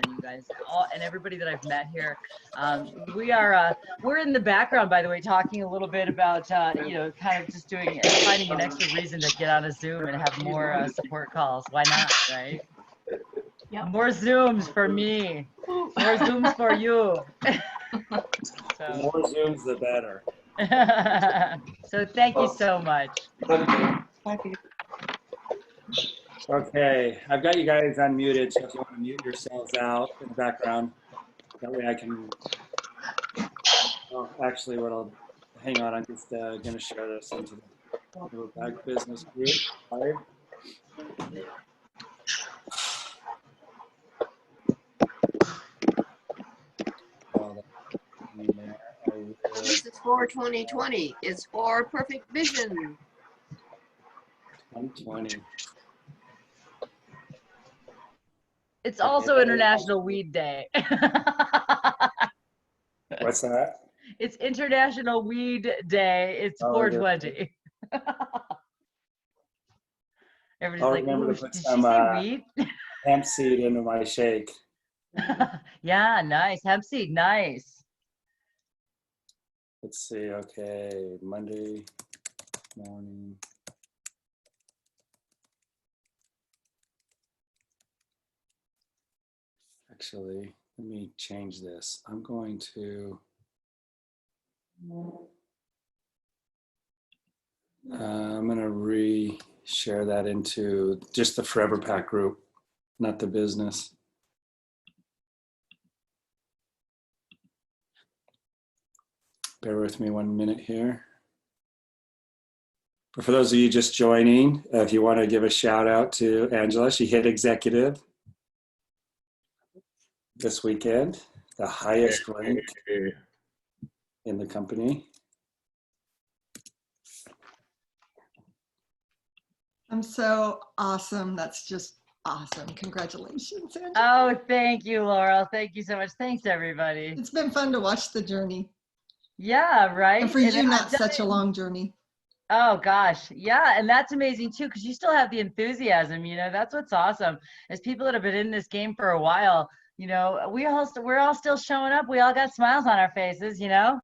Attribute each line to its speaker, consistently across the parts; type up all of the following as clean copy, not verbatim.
Speaker 1: you guys, all and everybody that I've met here. We're in the background, by the way, talking a little bit about kind of just finding an extra reason to get on a Zoom and have more support calls. Why not, right? Yep. More Zooms for me. More Zooms for you.
Speaker 2: The more Zooms, the better.
Speaker 1: So thank you so much.
Speaker 3: Thank you.
Speaker 2: Okay, I've got you guys unmuted, so if you want to mute yourselves out in the background, that way I can, actually hang on, I'm just going to share this into the back business group.
Speaker 4: This is for 2020. It's for perfect vision.
Speaker 2: 2020.
Speaker 1: It's also International Weed Day.
Speaker 2: What's that?
Speaker 1: It's International Weed Day. It's 420. Everybody's like, ooh, did she say weed?
Speaker 2: Hemp seed into my shake.
Speaker 1: Yeah, nice. Hemp seed, nice.
Speaker 2: Let's see, okay, Monday morning. Actually, let me change this. I'm going to re-share that into just the Forever Pack group, not the business. Bear with me 1 minute here. But for those of you just joining, if you want to give a shout out to Angela, she hit executive this weekend, the highest rank in the company.
Speaker 3: I'm so awesome. That's just awesome. Congratulations, Angela.
Speaker 1: Oh, thank you, Laurel. Thank you so much. Thanks, everybody.
Speaker 3: It's been fun to watch the journey.
Speaker 1: Yeah, right.
Speaker 3: And for you, not such a long journey.
Speaker 1: Oh gosh, yeah, and that's amazing too, because you still have the enthusiasm. That's what's awesome. As people that have been in this game for a while, we're all still showing up. We all got smiles on our faces, So,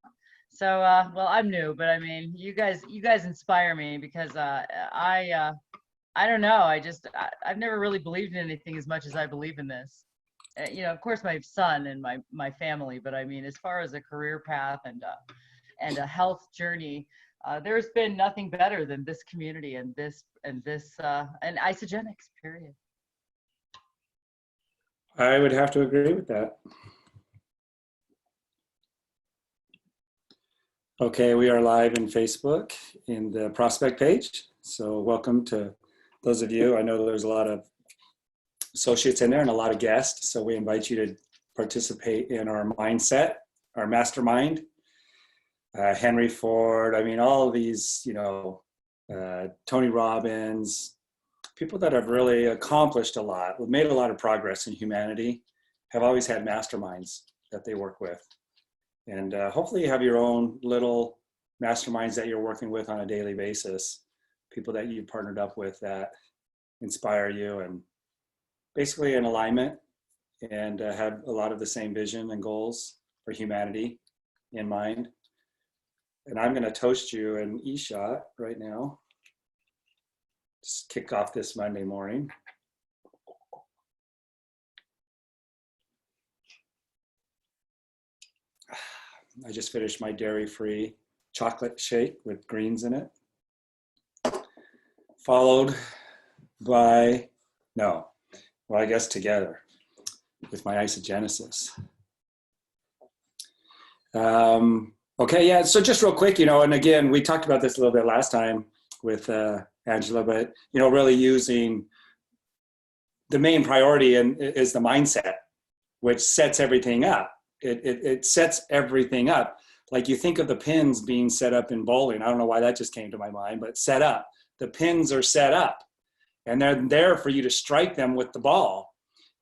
Speaker 1: well, I'm new, but I mean, you guys inspire me because I don't know. I've never really believed in anything as much as I believe in this. Of course, my son and my family, but I mean, as far as a career path and a health journey, there's been nothing better than this community and isogenics, period.
Speaker 2: I would have to agree with that. Okay, we are live in Facebook in the prospect page. So welcome to those of you. I know there's a lot of associates in there and a lot of guests. So we invite you to participate in our mindset, our mastermind. Henry Ford, I mean, all of these, Tony Robbins, people that have really accomplished a lot, made a lot of progress in humanity, have always had masterminds that they work with. And hopefully you have your own little masterminds that you're working with on a daily basis, people that you've partnered up with that inspire you and basically in alignment and have a lot of the same vision and goals for humanity in mind. And I'm going to toast you an e-shot right now. Just kick off this Monday morning. I just finished my dairy-free chocolate shake with greens in it. Followed by, I guess together with my isogenesis. Okay, yeah, so just real quick, and again, we talked about this a little bit last time with Angela, but, really using the main priority is the mindset, which sets everything up. It sets everything up. Like you think of the pins being set up in bowling. I don't know why that just came to my mind, but set up. The pins are set up and they're there for you to strike them with the ball.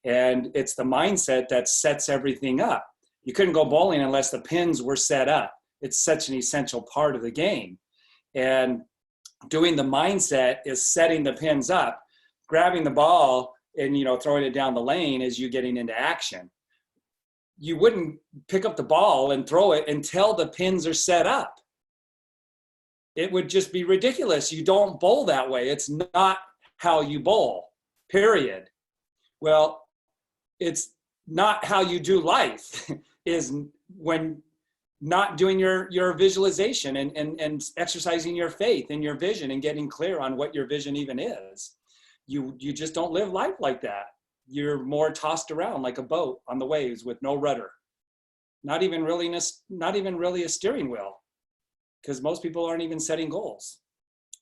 Speaker 2: And it's the mindset that sets everything up. You couldn't go bowling unless the pins were set up. It's such an essential part of the game. And doing the mindset is setting the pins up. Grabbing the ball and, throwing it down the lane as you getting into action. You wouldn't pick up the ball and throw it until the pins are set up. It would just be ridiculous. You don't bowl that way. It's not how you bowl, period. Well, it's not how you do life is when not doing your visualization and exercising your faith and your vision and getting clear on what your vision even is. You just don't live life like that. You're more tossed around like a boat on the waves with no rudder. Not even really a steering wheel, because most people aren't even setting goals.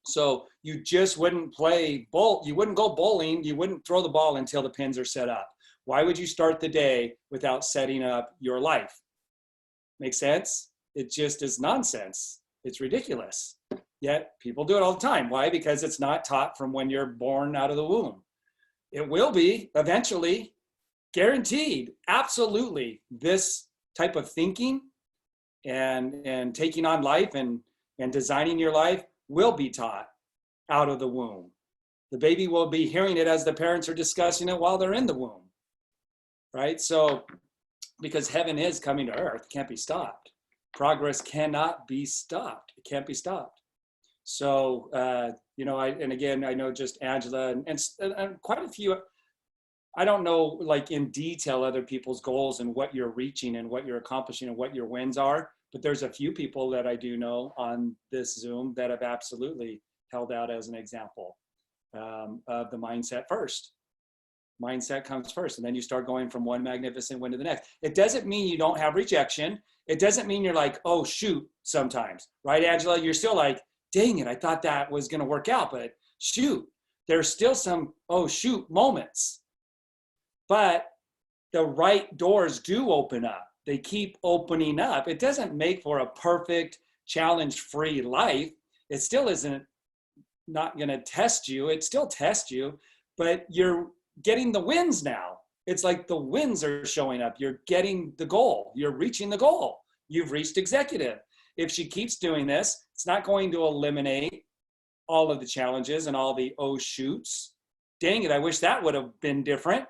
Speaker 2: So you just wouldn't you wouldn't go bowling, you wouldn't throw the ball until the pins are set up. Why would you start the day without setting up your life? Make sense? It just is nonsense. It's ridiculous. Yet people do it all the time. Why? Because it's not taught from when you're born out of the womb. It will be eventually, guaranteed, absolutely. This type of thinking and taking on life and designing your life will be taught out of the womb. The baby will be hearing it as the parents are discussing it while they're in the womb, right? So, because heaven is coming to earth, it can't be stopped. Progress cannot be stopped. It can't be stopped. So, I know just Angela and quite a few, I don't know like in detail other people's goals and what you're reaching and what you're accomplishing and what your wins are, but there's a few people that I do know on this Zoom that have absolutely held out as an example of the mindset first. Mindset comes first, and then you start going from one magnificent win to the next. It doesn't mean you don't have rejection. It doesn't mean you're like, oh, shoot, sometimes, right, Angela? You're still like, dang it, I thought that was going to work out, but shoot, there's still some, oh, shoot moments. But the right doors do open up. They keep opening up. It doesn't make for a perfect, challenge-free life. It still isn't not going to test you. It still tests you, but you're getting the wins now. It's like the wins are showing up. You're getting the goal. You're reaching the goal. You've reached executive. If she keeps doing this, it's not going to eliminate all of the challenges and all the oh shoots. Dang it, I wish that would have been different,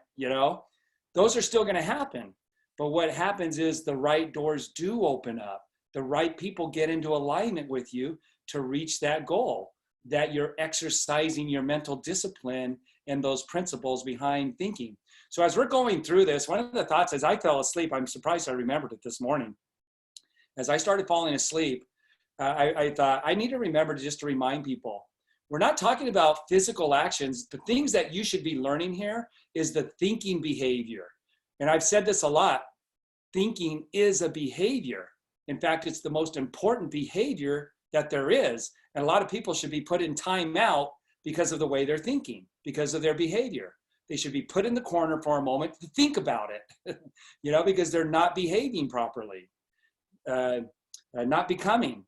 Speaker 2: Those are still going to happen. But what happens is the right doors do open up. The right people get into alignment with you to reach that goal, that you're exercising your mental discipline and those principles behind thinking. So as we're going through this, one of the thoughts as I fell asleep, I'm surprised I remembered it this morning. As I started falling asleep, I thought I need to remember just to remind people, we're not talking about physical actions. The things that you should be learning here is the thinking behavior. And I've said this a lot. Thinking is a behavior. In fact, it's the most important behavior that there is. And a lot of people should be put in time out because of the way they're thinking, because of their behavior. They should be put in the corner for a moment to think about it, because they're not behaving properly, not becoming.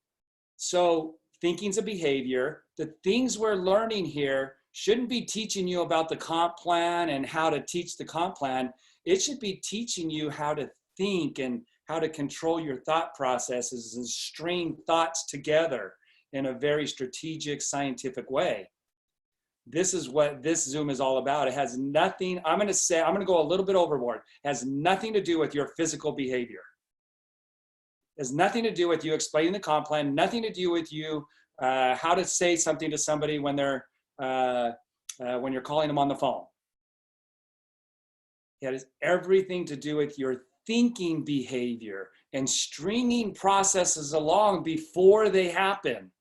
Speaker 2: So thinking's a behavior. The things we're learning here shouldn't be teaching you about the comp plan and how to teach the comp plan. It should be teaching you how to think and how to control your thought processes and string thoughts together in a very strategic, scientific way. This is what this Zoom is all about. It has nothing, I'm going to go a little bit overboard. It has nothing to do with your physical behavior. It has nothing to do with you explaining the comp plan, nothing to do with you how to say something to somebody when they're when you're calling them on the phone. It has everything to do with your thinking behavior and stringing processes along before they happen.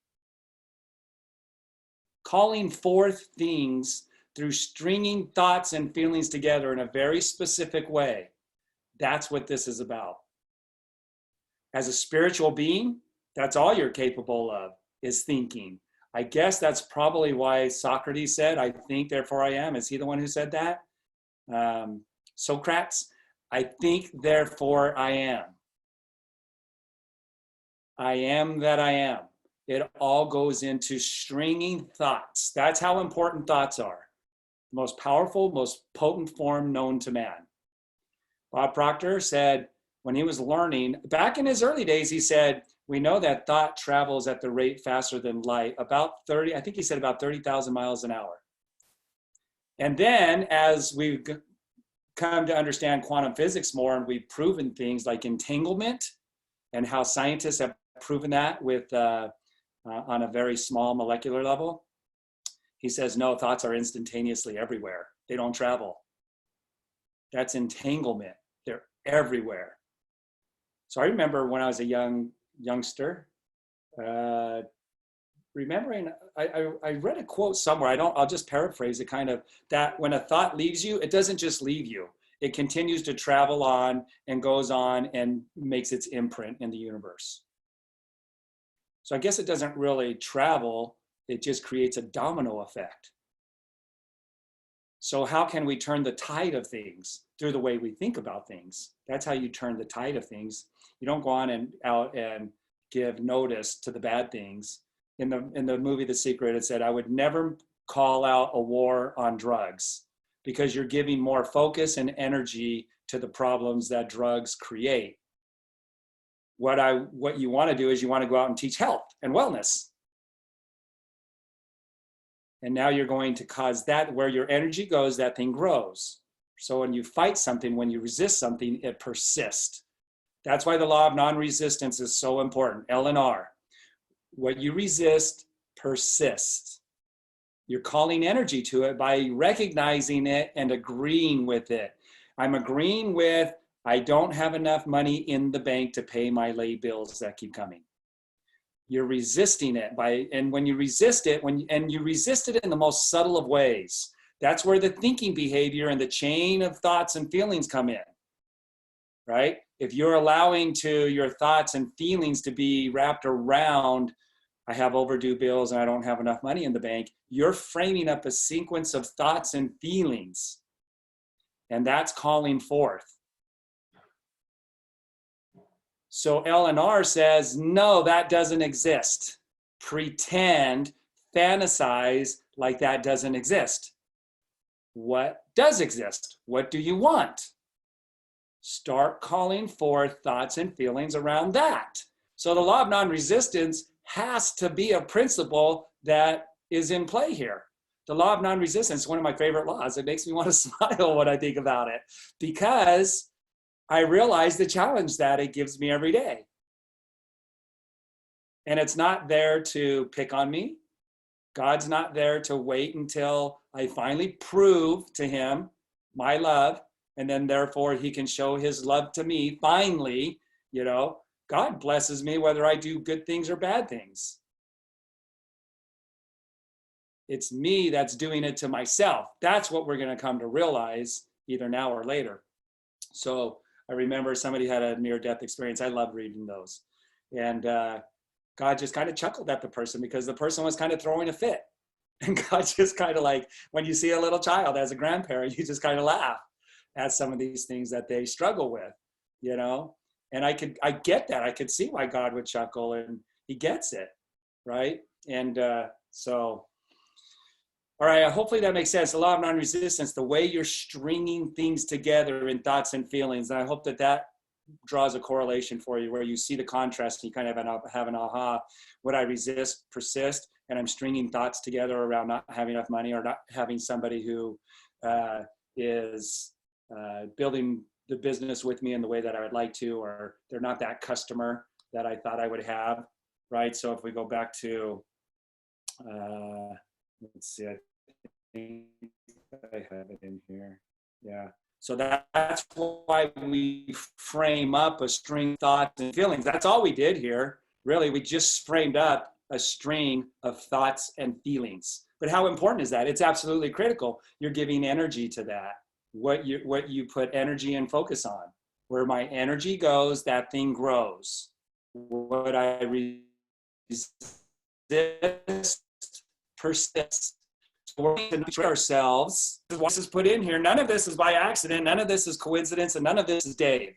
Speaker 2: Calling forth things through stringing thoughts and feelings together in a very specific way. That's what this is about. As a spiritual being, that's all you're capable of, is thinking. I guess that's probably why Socrates said, I think, therefore I am. Is he the one who said that? Socrates, I think, therefore I am. I am that I am. It all goes into stringing thoughts. That's how important thoughts are. The most powerful, most potent form known to man. Bob Proctor said, when he was learning, back in his early days, he said, we know that thought travels at the rate faster than light, about 30, I think he said about 30,000 miles an hour. And then as we've come to understand quantum physics more, and we've proven things like entanglement and how scientists have proven that with on a very small molecular level, he says, no, thoughts are instantaneously everywhere. They don't travel. That's entanglement. They're everywhere. So I remember when I was a youngster, remembering, I read a quote somewhere, I'll just paraphrase it kind of, that when a thought leaves you, it doesn't just leave you. It continues to travel on and goes on and makes its imprint in the universe. So I guess it doesn't really travel, it just creates a domino effect. So how can we turn the tide of things? Through the way we think about things. That's how you turn the tide of things. You don't go on and out and give notice to the bad things. In the movie The Secret, it said, I would never call out a war on drugs because you're giving more focus and energy to the problems that drugs create. What you want to do is you want to go out and teach health and wellness. And now you're going to cause that, where your energy goes, that thing grows. So when you fight something, when you resist something, it persists. That's why the law of non-resistance is so important, LNR. What you resist persists. You're calling energy to it by recognizing it and agreeing with it. I'm agreeing with, I don't have enough money in the bank to pay my late bills that keep coming. You're resisting it and when you resist it, you resist it in the most subtle of ways. That's where the thinking behavior and the chain of thoughts and feelings come in, right? If you're allowing to your thoughts and feelings to be wrapped around, I have overdue bills and I don't have enough money in the bank, you're framing up a sequence of thoughts and feelings, and that's calling forth. So LNR says, no, that doesn't exist. Pretend, fantasize like that doesn't exist. What does exist? What do you want? Start calling forth thoughts and feelings around that. So the law of non-resistance has to be a principle that is in play here. The law of non-resistance is one of my favorite laws. It makes me want to smile when I think about it, because I realize the challenge that it gives me every day. And it's not there to pick on me. God's not there to wait until I finally prove to him my love, and then therefore he can show his love to me finally. God blesses me whether I do good things or bad things. It's me that's doing it to myself. That's what we're going to come to realize either now or later. So I remember somebody had a near-death experience. I love reading those. And God just kind of chuckled at the person because the person was kind of throwing a fit. And God just kind of like, when you see a little child as a grandparent, you just kind of laugh at some of these things that they struggle with, And I get that. I could see why God would chuckle, and he gets it, right? And so, all right, hopefully that makes sense. The law of non-resistance, the way you're stringing things together in thoughts and feelings. And I hope that draws a correlation for you where you see the contrast and you kind of have an aha. What I resist, persist, and I'm stringing thoughts together around not having enough money or not having somebody who is building the business with me in the way that I would like to, or they're not that customer that I thought I would have, right? So if we go back to, let's see, I think I have it in here. Yeah. So that's why we frame up a string of thoughts and feelings. That's all we did here. Really, we just framed up a string of thoughts and feelings. But how important is that? It's absolutely critical. You're giving energy to that. What you put energy and focus on. Where my energy goes, that thing grows. What I resist persists. We're going to ourselves. This is put in here. None of this is by accident. None of this is coincidence, and none of this is Dave.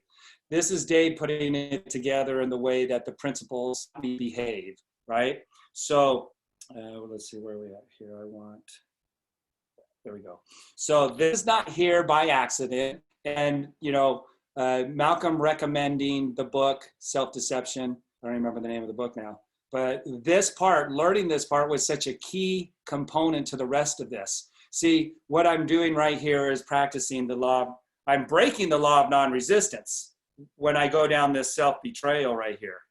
Speaker 2: This is Dave putting it together in the way that the principles behave, right? So let's see where we at here. There we go. So this is not here by accident. And, Malcolm recommending the book, Self-Deception. I don't remember the name of the book now. But this part, learning this part was such a key component to the rest of this. See, what I'm doing right here is practicing the law. I'm breaking the law of non-resistance when I go down this self-betrayal right here.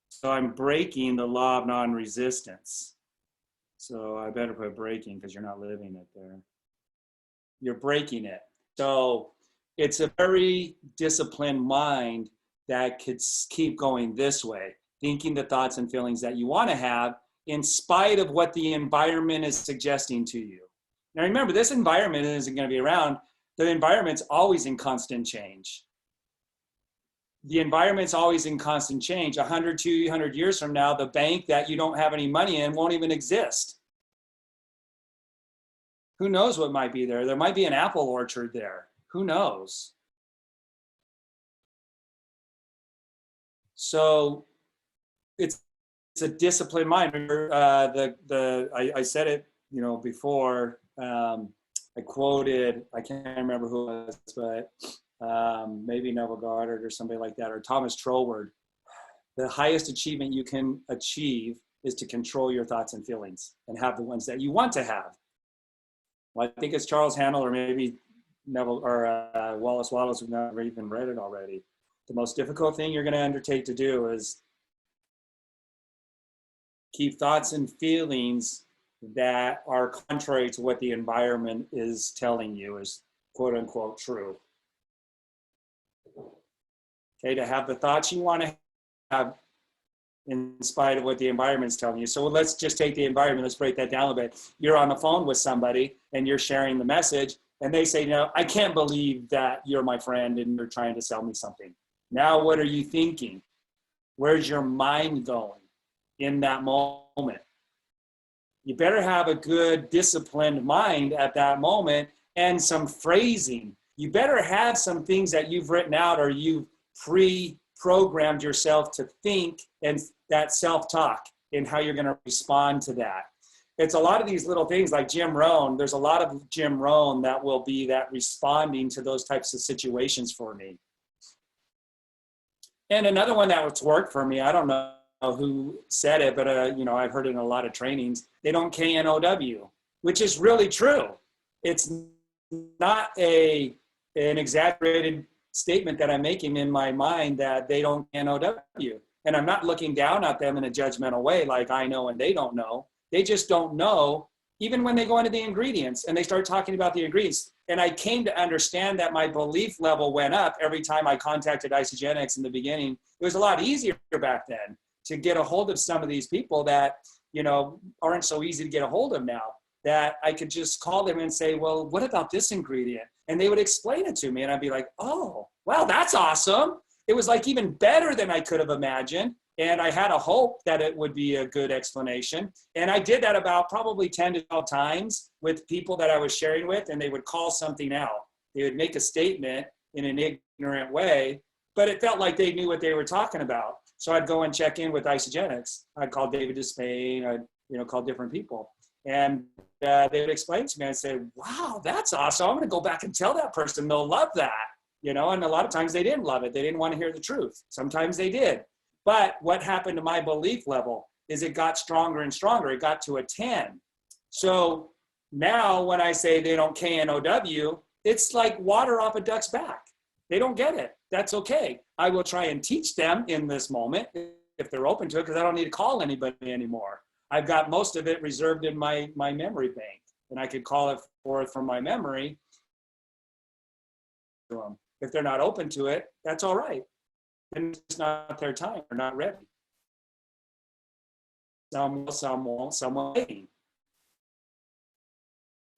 Speaker 2: So I'm breaking the law of non-resistance. So I better put breaking because you're not living it there. You're breaking it. So it's a very disciplined mind that could keep going this way, thinking the thoughts and feelings that you want to have in spite of what the environment is suggesting to you. Now remember, this environment isn't going to be around. The environment's always in constant change. The environment's always in constant change. 100, 200 years from now, the bank that you don't have any money in won't even exist. Who knows what might be there? There might be an apple orchard there. Who knows? So it's a disciplined mind. Remember, I said it, before. I quoted, I can't remember who it was, but maybe Neville Goddard or somebody like that, or Thomas Troward. The highest achievement you can achieve is to control your thoughts and feelings and have the ones that you want to have. Well, I think it's Charles Handel or maybe Neville or Wallace Wallace, who've never even read it already. The most difficult thing you're going to undertake to do is keep thoughts and feelings that are contrary to what the environment is telling you is quote unquote true. Okay, to have the thoughts you want to have in spite of what the environment's telling you. So let's just take the environment, let's break that down a bit. You're on the phone with somebody and you're sharing the message and they say, I can't believe that you're my friend and you're trying to sell me something. Now, what are you thinking? Where's your mind going in that moment? You better have a good disciplined mind at that moment and some phrasing. You better have some things that you've written out or you've pre-programmed yourself to think, and that self-talk and how you're going to respond to that. It's a lot of these little things like Jim Rohn. There's a lot of Jim Rohn that will be that responding to those types of situations for me. And another one that was worked for me, I don't know who said it, but I've heard it in a lot of trainings. They don't KNOW, which is really true. It's not an exaggerated statement that I'm making in my mind that they don't KNOW. And I'm not looking down at them in a judgmental way, like I know and they don't know. They just don't know, even when they go into the ingredients and they start talking about the ingredients. And I came to understand that my belief level went up every time I contacted Isagenix in the beginning. It was a lot easier back then to get a hold of some of these people that, aren't so easy to get a hold of now, that I could just call them and say, well, what about this ingredient? And they would explain it to me and I'd be like, oh, wow, that's awesome. It was like even better than I could have imagined. And I had a hope that it would be a good explanation. And I did that about probably 10 to 12 times with people that I was sharing with, and they would call something out. They would make a statement in an ignorant way, but it felt like they knew what they were talking about. So I'd go and check in with Isagenix. I'd call David Despain, I'd call different people. And they would explain to me, I'd say, wow, that's awesome. I'm going to go back and tell that person, they'll love that. And a lot of times they didn't love it. They didn't want to hear the truth. Sometimes they did. But what happened to my belief level is it got stronger and stronger. It got to a 10. So now when I say they don't KNOW, it's like water off a duck's back. They don't get it. That's okay. I will try and teach them in this moment if they're open to it, because I don't need to call anybody anymore. I've got most of it reserved in my memory bank, and I could call it forth from my memory to them. If they're not open to it, that's all right. And it's not their time. They're not ready. Some will, some won't, some will waiting.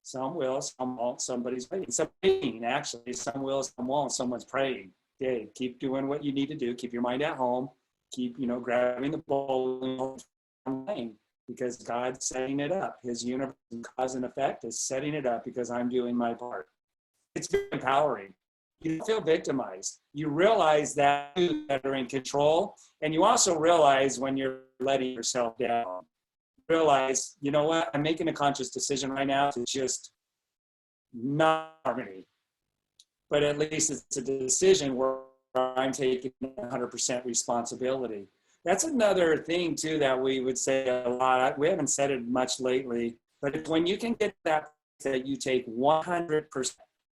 Speaker 2: Some will, some won't, somebody's waiting. Some waiting, actually. Some will, some won't, someone's praying. Okay, keep doing what you need to do. Keep your mind at home. Keep, grabbing the bowling lane, because God's setting it up. His universe, cause and effect, is setting it up because I'm doing my part. It's very empowering. You don't feel victimized. You realize that you are in control, and you also realize when you're letting yourself down. Realize, you know what? I'm making a conscious decision right now to just not harmony. But at least it's a decision where I'm taking 100% responsibility. That's another thing too that we would say a lot. We haven't said it much lately, but it's when you can get that that you take 100%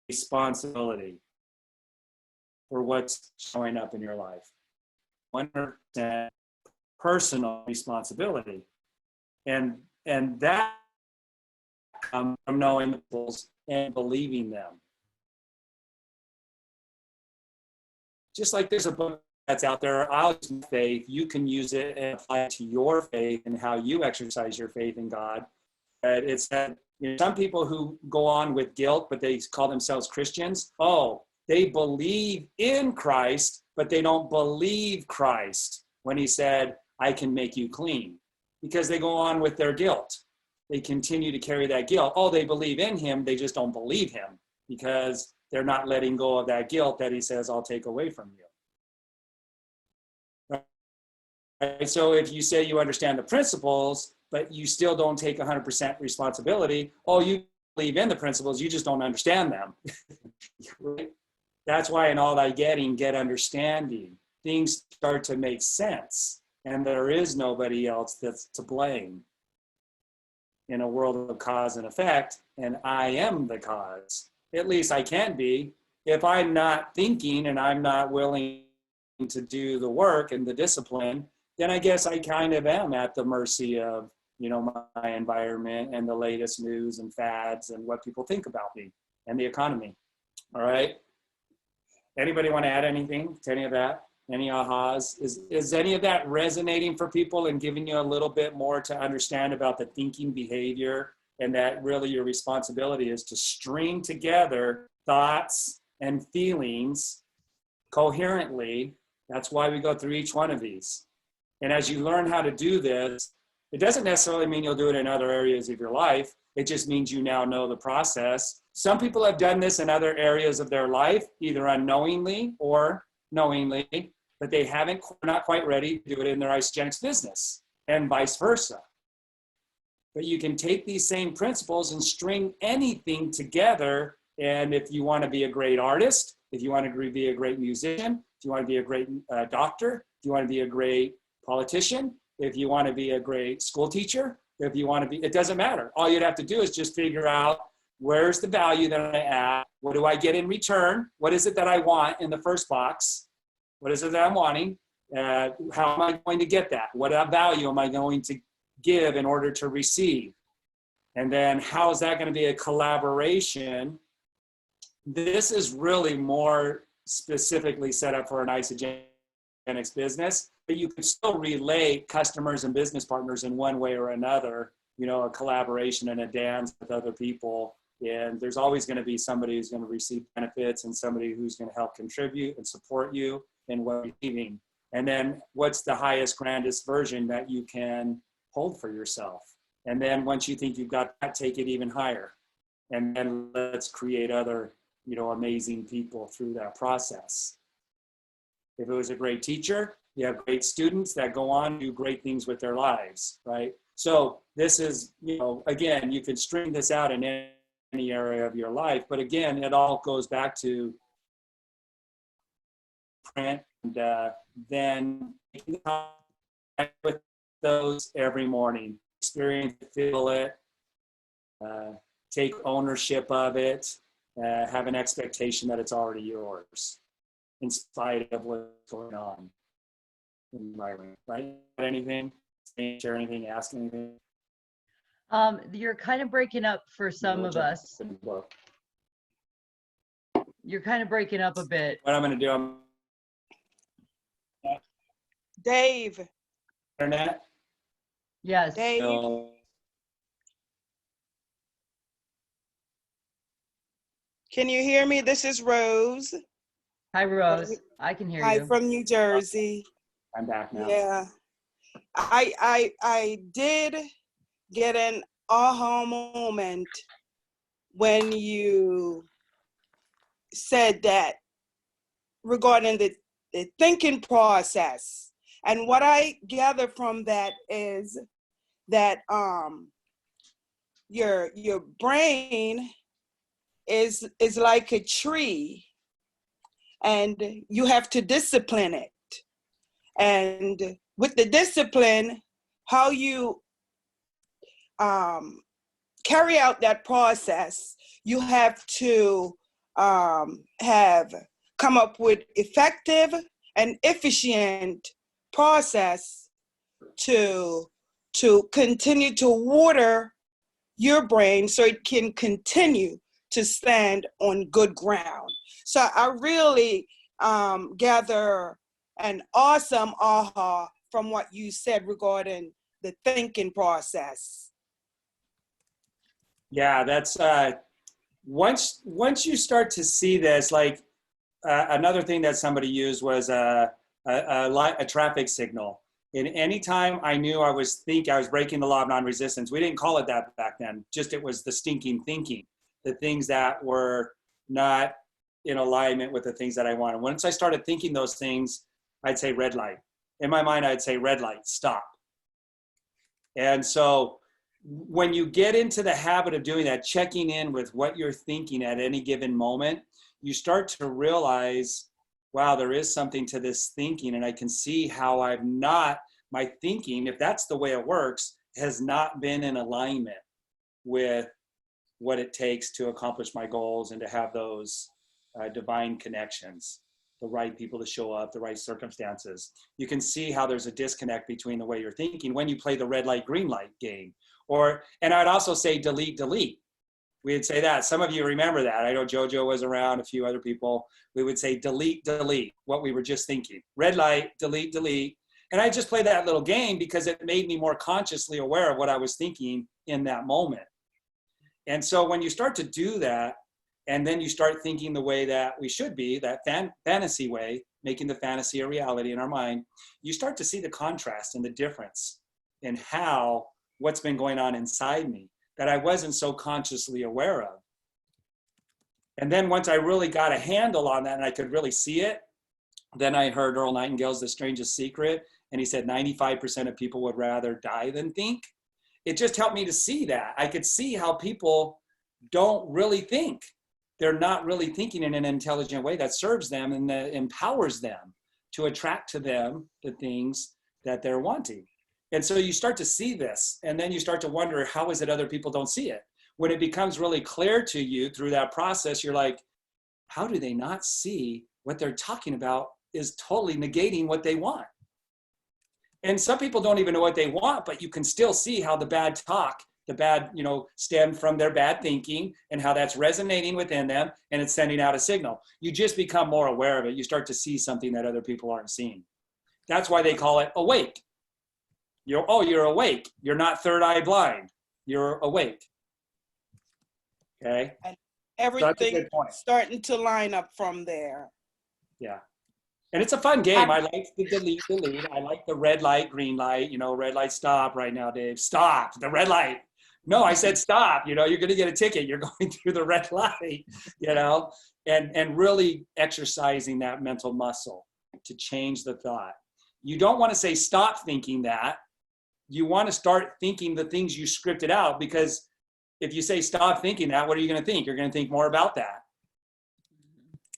Speaker 2: responsibility for what's showing up in your life. 100% personal responsibility. And that comes from knowing the rules and believing them. Just like there's a book that's out there, I'll use my faith, you can use it and apply it to your faith and how you exercise your faith in God. It said, some people who go on with guilt, but they call themselves Christians, they believe in Christ, but they don't believe Christ when he said, I can make you clean, because they go on with their guilt. They continue to carry that guilt. They believe in him, they just don't believe him because they're not letting go of that guilt that he says, I'll take away from you. Right? So if you say you understand the principles, but you still don't take 100% responsibility, you believe in the principles, you just don't understand them. Right? That's why in all thy getting, get understanding. Things start to make sense, and there is nobody else that's to blame in a world of cause and effect, and I am the cause. At least I can be. If I'm not thinking and I'm not willing to do the work and the discipline, then I guess I kind of am at the mercy of, my environment and the latest news and fads and what people think about me and the economy. All right. Anybody want to add anything to any of that? Any ahas? Is any of that resonating for people and giving you a little bit more to understand about the thinking behavior, and that really your responsibility is to string together thoughts and feelings coherently? That's why we go through each one of these. And as you learn how to do this, it doesn't necessarily mean you'll do it in other areas of your life. It just means you now know the process. Some people have done this in other areas of their life, either unknowingly or knowingly, but they not quite ready to do it in their Isogenics business, and vice versa. But you can take these same principles and string anything together. And if you want to be a great artist, if you want to be a great musician, if you want to be a great doctor, if you want to be a great politician, if you want to be a great school teacher, if you want to be, it doesn't matter. All you'd have to do is just figure out, where's the value that I add? What do I get in return? What is it that I want in the first box? What is it that I'm wanting? How am I going to get that? What value am I going to give in order to receive? And then how is that going to be a collaboration? This is really more specifically set up for an Isogenics business, but you can still relate customers and business partners in one way or another, a collaboration and a dance with other people. And there's always going to be somebody who's going to receive benefits and somebody who's going to help contribute and support you in what you're receiving. And then what's the highest, grandest version that you can hold for yourself? And then once you think you've got that, take it even higher. And then let's create other, amazing people through that process. If it was a great teacher, you have great students that go on to do great things with their lives, right? So this is, again, you can string this out in any area of your life, but again, it all goes back to print and then with those every morning, experience, feel it, take ownership of it, have an expectation that it's already yours, in spite of what's going on in the environment, right? Anything? Share anything? Ask anything?
Speaker 1: You're kind of breaking up for some of us. You're kind of breaking up a bit.
Speaker 2: What I'm going to do,
Speaker 5: Dave.
Speaker 2: Internet?
Speaker 1: Yes.
Speaker 5: Dave.
Speaker 2: So,
Speaker 5: Can you hear me? This is Rose.
Speaker 1: Hi, Rose. I can hear
Speaker 5: Hi,
Speaker 1: you.
Speaker 5: from New Jersey.
Speaker 2: I'm back now.
Speaker 5: Yeah. I did get an aha moment when you said that regarding the thinking process. And what I gather from that is that your brain is like a tree, and you have to discipline it. And with the discipline, how you carry out that process, you have to have come up with effective and efficient process to continue to water your brain so it can continue to stand on good ground. So I really gather an awesome aha from what you said regarding the thinking process.
Speaker 2: Yeah, that's once you start to see this, like another thing that somebody used was a traffic signal. And anytime I knew I was breaking the law of non-resistance, we didn't call it that back then, just it was the stinking thinking, the things that were not in alignment with the things that I wanted. Once I started thinking those things, I'd say red light. In my mind, I'd say red light, stop. And so when you get into the habit of doing that, checking in with what you're thinking at any given moment, you start to realize, wow, there is something to this thinking, and I can see how my thinking, if that's the way it works, has not been in alignment with what it takes to accomplish my goals and to have those divine connections, the right people to show up, the right circumstances. You can see how there's a disconnect between the way you're thinking when you play the red light, green light game. And I'd also say delete, delete. We'd say that. Some of you remember that. I know JoJo was around, a few other people. We would say delete, delete, what we were just thinking. Red light, delete, delete. And I just played that little game because it made me more consciously aware of what I was thinking in that moment. And so when you start to do that, and then you start thinking the way that we should be, that fantasy way, making the fantasy a reality in our mind, you start to see the contrast and the difference in how what's been going on inside me that I wasn't so consciously aware of. And then once I really got a handle on that and I could really see it, then I heard Earl Nightingale's The Strangest Secret, and he said 95% of people would rather die than think. It just helped me to see that. I could see how people don't really think. They're not really thinking in an intelligent way that serves them and that empowers them to attract to them the things that they're wanting. And so you start to see this, and then you start to wonder, how is it other people don't see it? When it becomes really clear to you through that process, you're like, how do they not see what they're talking about is totally negating what they want? And some people don't even know what they want, but you can still see how the bad talk, the bad, stem from their bad thinking and how that's resonating within them and it's sending out a signal. You just become more aware of it. You start to see something that other people aren't seeing. That's why they call it awake. You're awake. You're not third eye blind. You're awake. Okay.
Speaker 5: And everything starting to line up from there.
Speaker 2: Yeah. And it's a fun game. I like the delete. I like the red light, green light, red light, stop right now, Dave. Stop, the red light. No, I said stop. You're going to get a ticket. You're going through the red light, and really exercising that mental muscle to change the thought. You don't want to say stop thinking that. You want to start thinking the things you scripted out, because if you say stop thinking that, what are you going to think? You're going to think more about that.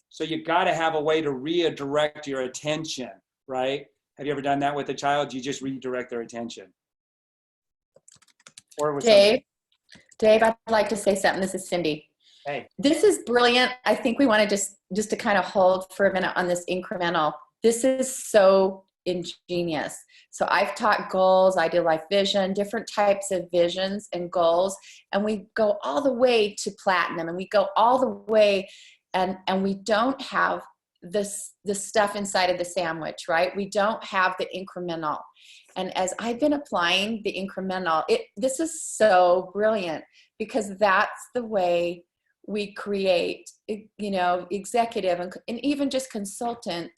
Speaker 2: So you got to have a way to redirect your attention, right? Have you ever done that with a child? You just redirect their attention. Or with
Speaker 6: Dave, I'd like to say something. This is Cindy.
Speaker 2: Hey.
Speaker 6: This is brilliant. I think we want to just to kind of hold for a minute on this incremental. This is so ingenious. So I've taught goals, ideal life vision, different types of visions and goals, and we go all the way to platinum, and we go all the way, and we don't have the stuff inside of the sandwich, right? We don't have the incremental. And as I've been applying the incremental, this is so brilliant, because that's the way we create, executive and even just consultant,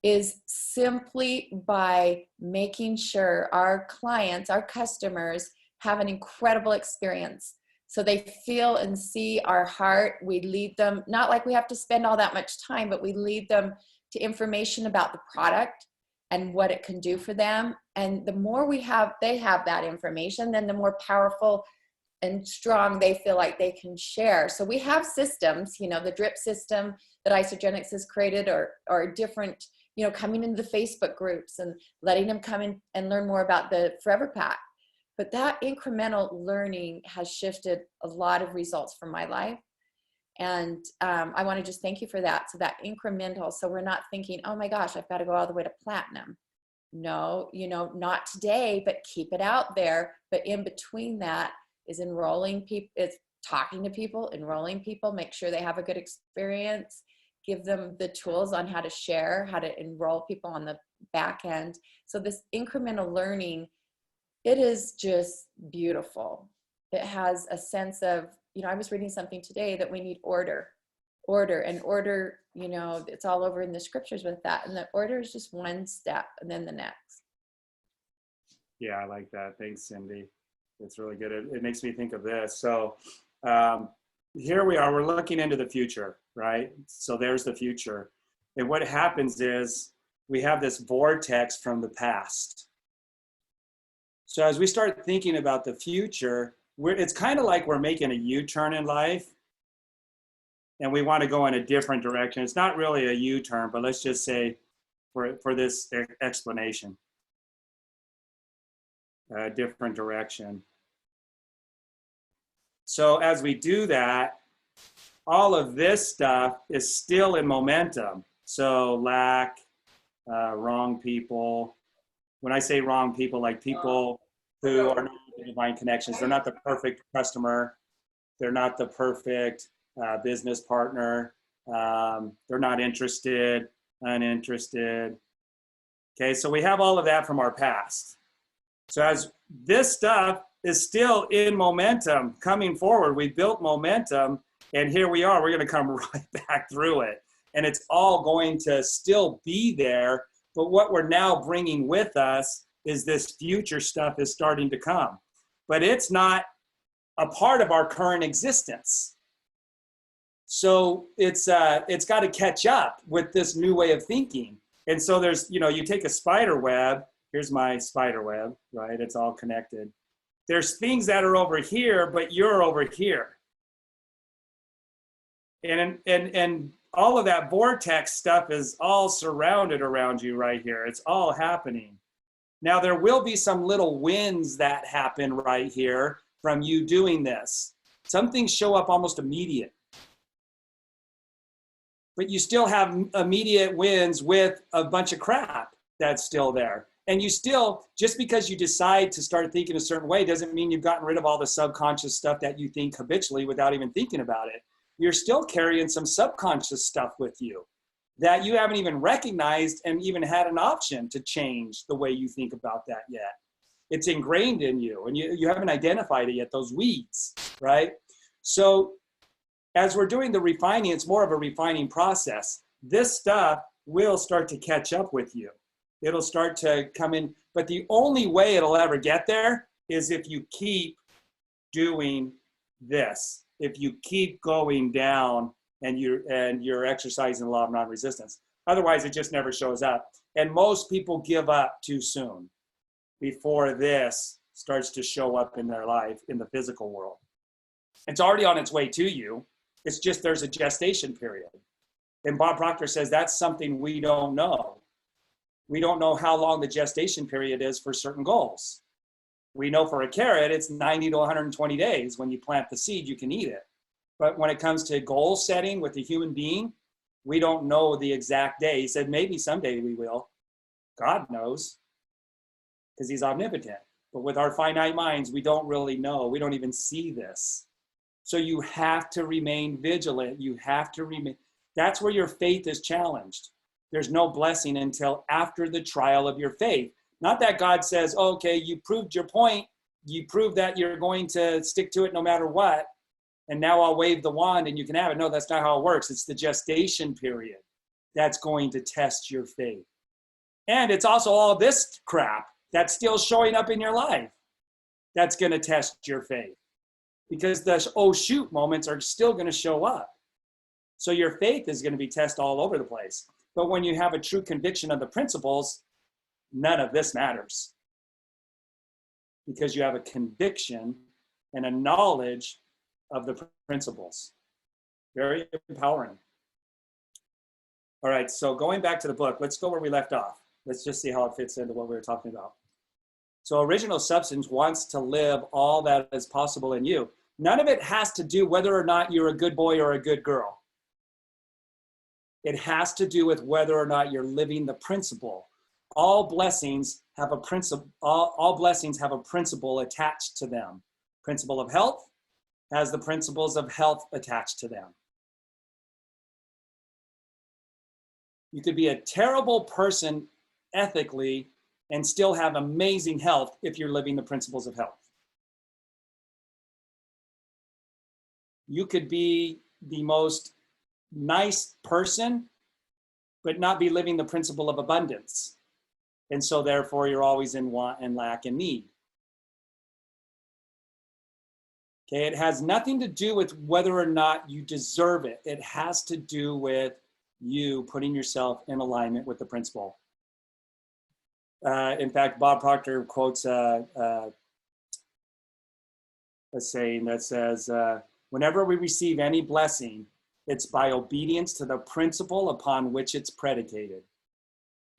Speaker 6: is simply by making sure our clients, our customers, have an incredible experience. So they feel and see our heart. We lead them, not like we have to spend all that much time, but we lead them to information about the product and what it can do for them. And the more they have that information, then the more powerful and strong they feel like they can share. So we have systems, the drip system that Isagenix has created, or different, coming into the Facebook groups and letting them come in and learn more about the Forever Pack. But that incremental learning has shifted a lot of results for my life. And I want to just thank you for that. So that incremental, so we're not thinking, oh my gosh, I've got to go all the way to platinum. No, you know, not today, but keep it out there. But in between that is enrolling people, it's talking to people, enrolling people, make sure they have a good experience, give them the tools on how to share, how to enroll people on the back end. So this incremental learning, it is just beautiful. It has a sense of, you know, I was reading something today that we need order, you know, it's all over in the scriptures with that. And the order is just one step and then the next.
Speaker 2: Yeah, I like that. Thanks, Cindy. It's really good. It makes me think of this. So here we are, we're looking into the future, right? So there's the future. And what happens is we have this vortex from the past. So as we start thinking about the future, it's kind of like we're making a U-turn in life and we want to go in a different direction. It's not really a U-turn, but let's just say for this explanation, a different direction. So as we do that, all of this stuff is still in momentum. So lack, wrong people. When I say wrong people, like people who are not divine connections, they're not the perfect customer. They're not the perfect business partner. They're not interested, uninterested. Okay, so we have all of that from our past. So as this stuff is still in momentum coming forward, we built momentum, and here we are, we're gonna come right back through it. And it's all going to still be there, but what we're now bringing with us is this future stuff is starting to come. But it's not a part of our current existence. So it's got to catch up with this new way of thinking. And so there's, you know, you take a spider web, here's my spider web, right? It's all connected. There's things that are over here, but you're over here. And all of that vortex stuff is all surrounded around you right here. It's all happening. Now there will be some little wins that happen right here from you doing this. Some things show up almost immediate. But you still have immediate wins with a bunch of crap that's still there. And you still, just because you decide to start thinking a certain way doesn't mean you've gotten rid of all the subconscious stuff that you think habitually without even thinking about it. You're still carrying some subconscious stuff with you that you haven't even recognized and even had an option to change the way you think about that yet. It's ingrained in you and you haven't identified it yet, those weeds, right? So as we're doing the refining, it's more of a refining process. This stuff will start to catch up with you. It'll start to come in, but the only way it'll ever get there is if you keep doing this. If you keep going down and you're exercising the law of non-resistance. Otherwise, it just never shows up. And most people give up too soon before this starts to show up in their life in the physical world. It's already on its way to you. It's just there's a gestation period. And Bob Proctor says that's something we don't know. We don't know how long the gestation period is for certain goals. We know for a carrot, it's 90 to 120 days. When you plant the seed, you can eat it. But when it comes to goal setting with a human being, we don't know the exact day. He said, maybe someday we will. God knows, because he's omnipotent. But with our finite minds, we don't really know. We don't even see this. So you have to remain vigilant. You have to remain. That's where your faith is challenged. There's no blessing until after the trial of your faith. Not that God says, oh, okay, you proved your point. You proved that you're going to stick to it no matter what. And now I'll wave the wand and you can have it. No, that's not how it works. It's the gestation period that's going to test your faith. And it's also all this crap that's still showing up in your life that's going to test your faith. Because the oh shoot moments are still going to show up. So your faith is going to be tested all over the place. But when you have a true conviction of the principles, none of this matters. Because you have a conviction and a knowledge of the principles. Very empowering. All right, so going back to the book, let's go where we left off. Let's just see how it fits into what we were talking about. So original substance wants to live all that is possible in you. None of it has to do whether or not you're a good boy or a good girl. It has to do with whether or not you're living the principle. All blessings have a principle. All blessings have a principle attached to them. Principle of health has the principles of health attached to them. You could be a terrible person ethically and still have amazing health if you're living the principles of health. You could be the most nice person, but not be living the principle of abundance. And so therefore you're always in want and lack and need. Okay, it has nothing to do with whether or not you deserve it. It has to do with you putting yourself in alignment with the principle. In fact, Bob Proctor quotes a saying that says, whenever we receive any blessing, it's by obedience to the principle upon which it's predicated.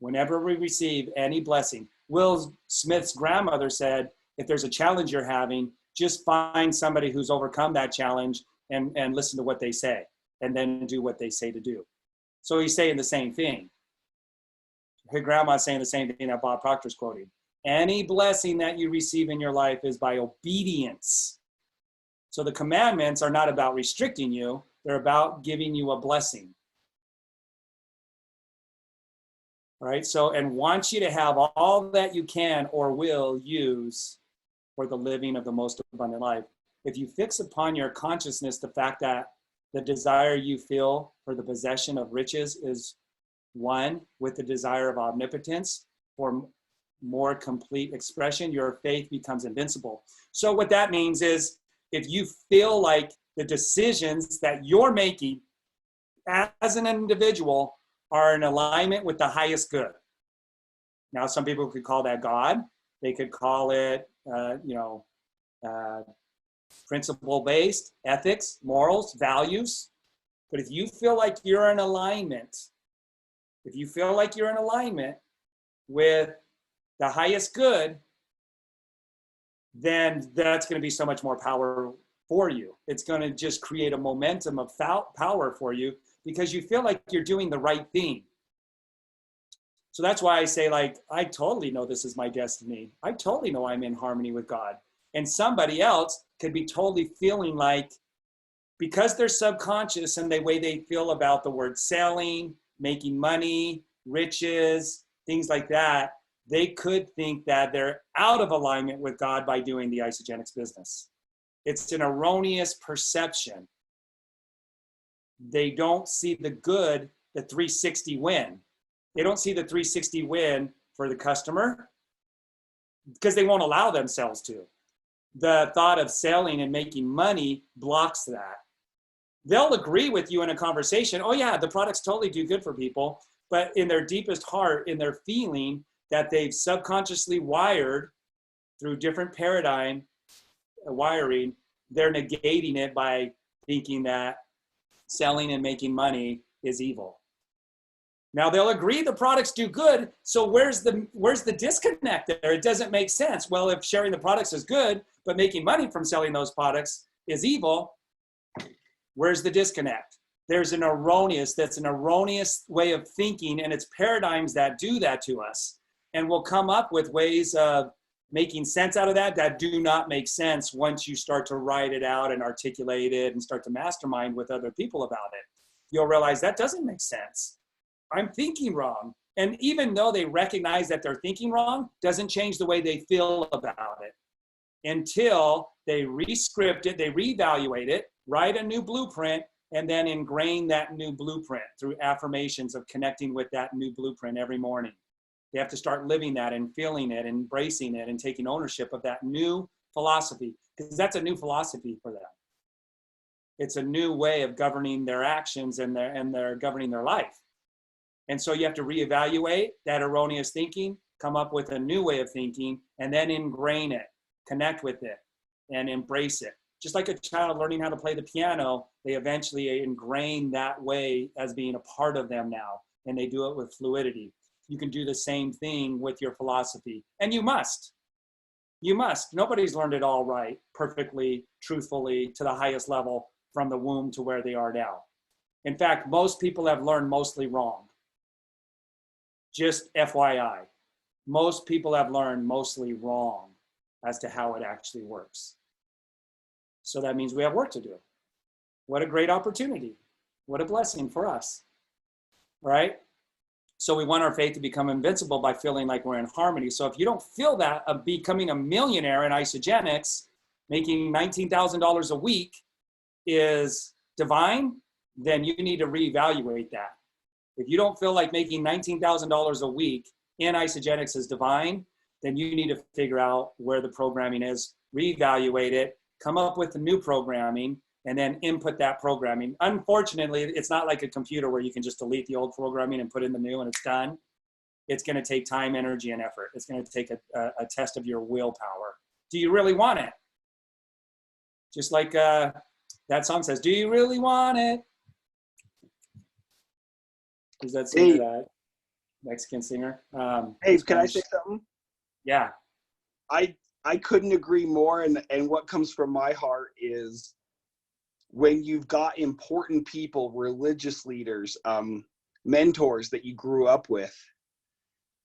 Speaker 2: Whenever we receive any blessing. Will Smith's grandmother said, if there's a challenge you're having, just find somebody who's overcome that challenge and listen to what they say, and then do what they say to do. So he's saying the same thing. Her grandma's saying the same thing that Bob Proctor's quoting. Any blessing that you receive in your life is by obedience. So the commandments are not about restricting you, they're about giving you a blessing. All right, so, and wants you to have all that you can or will use for the living of the most abundant life. If you fix upon your consciousness the fact that the desire you feel for the possession of riches is one with the desire of omnipotence for more complete expression, your faith becomes invincible. So what that means is if you feel like the decisions that you're making as an individual are in alignment with the highest good. Now, some people could call that God. They could call it, principle-based, ethics, morals, values. But if you feel like you're in alignment, with the highest good, then that's going to be so much more power for you. It's going to just create a momentum of power for you because you feel like you're doing the right thing. So that's why I say, like, I totally know this is my destiny. I totally know I'm in harmony with God. And somebody else could be totally feeling like, because they're subconscious and the way they feel about the word selling, making money, riches, things like that, they could think that they're out of alignment with God by doing the isogenics business. It's an erroneous perception. They don't see the good, the 360 win. They don't see the 360 win for the customer because they won't allow themselves to. The thought of selling and making money blocks that. They'll agree with you in a conversation, oh yeah, the products totally do good for people, but in their deepest heart, in their feeling that they've subconsciously wired through different paradigm wiring, they're negating it by thinking that selling and making money is evil. Now they'll agree the products do good, so where's the disconnect there? It doesn't make sense. Well, if sharing the products is good, but making money from selling those products is evil, where's the disconnect? That's an erroneous way of thinking, and it's paradigms that do that to us. And we'll come up with ways of making sense out of that do not make sense once you start to write it out and articulate it and start to mastermind with other people about it. You'll realize that doesn't make sense. I'm thinking wrong. And even though they recognize that they're thinking wrong, doesn't change the way they feel about it until they re-script it, they reevaluate it, write a new blueprint, and then ingrain that new blueprint through affirmations of connecting with that new blueprint every morning. They have to start living that and feeling it, embracing it, and taking ownership of that new philosophy, because that's a new philosophy for them. It's a new way of governing their actions and they're governing their life. And so you have to reevaluate that erroneous thinking, come up with a new way of thinking, and then ingrain it, connect with it, and embrace it. Just like a child learning how to play the piano, they eventually ingrain that way as being a part of them now, and they do it with fluidity. You can do the same thing with your philosophy, and you must. You must. Nobody's learned it all right, perfectly, truthfully, to the highest level from the womb to where they are now. In fact, most people have learned mostly wrong. Just FYI, most people have learned mostly wrong as to how it actually works. So that means we have work to do. What a great opportunity. What a blessing for us, right? So we want our faith to become invincible by feeling like we're in harmony. So if you don't feel that of becoming a millionaire in isogenics, making $19,000 a week is divine, then you need to reevaluate that. If you don't feel like making $19,000 a week in isogenics is divine, then you need to figure out where the programming is, reevaluate it, come up with the new programming, and then input that programming. Unfortunately, it's not like a computer where you can just delete the old programming and put in the new and it's done. It's gonna take time, energy, and effort. It's gonna take a test of your willpower. Do you really want it? Just like that song says, do you really want it? Is that singer, that Mexican singer?
Speaker 7: Hey, can I say something?
Speaker 2: Yeah.
Speaker 7: I couldn't agree more. And what comes from my heart is when you've got important people, religious leaders, mentors that you grew up with,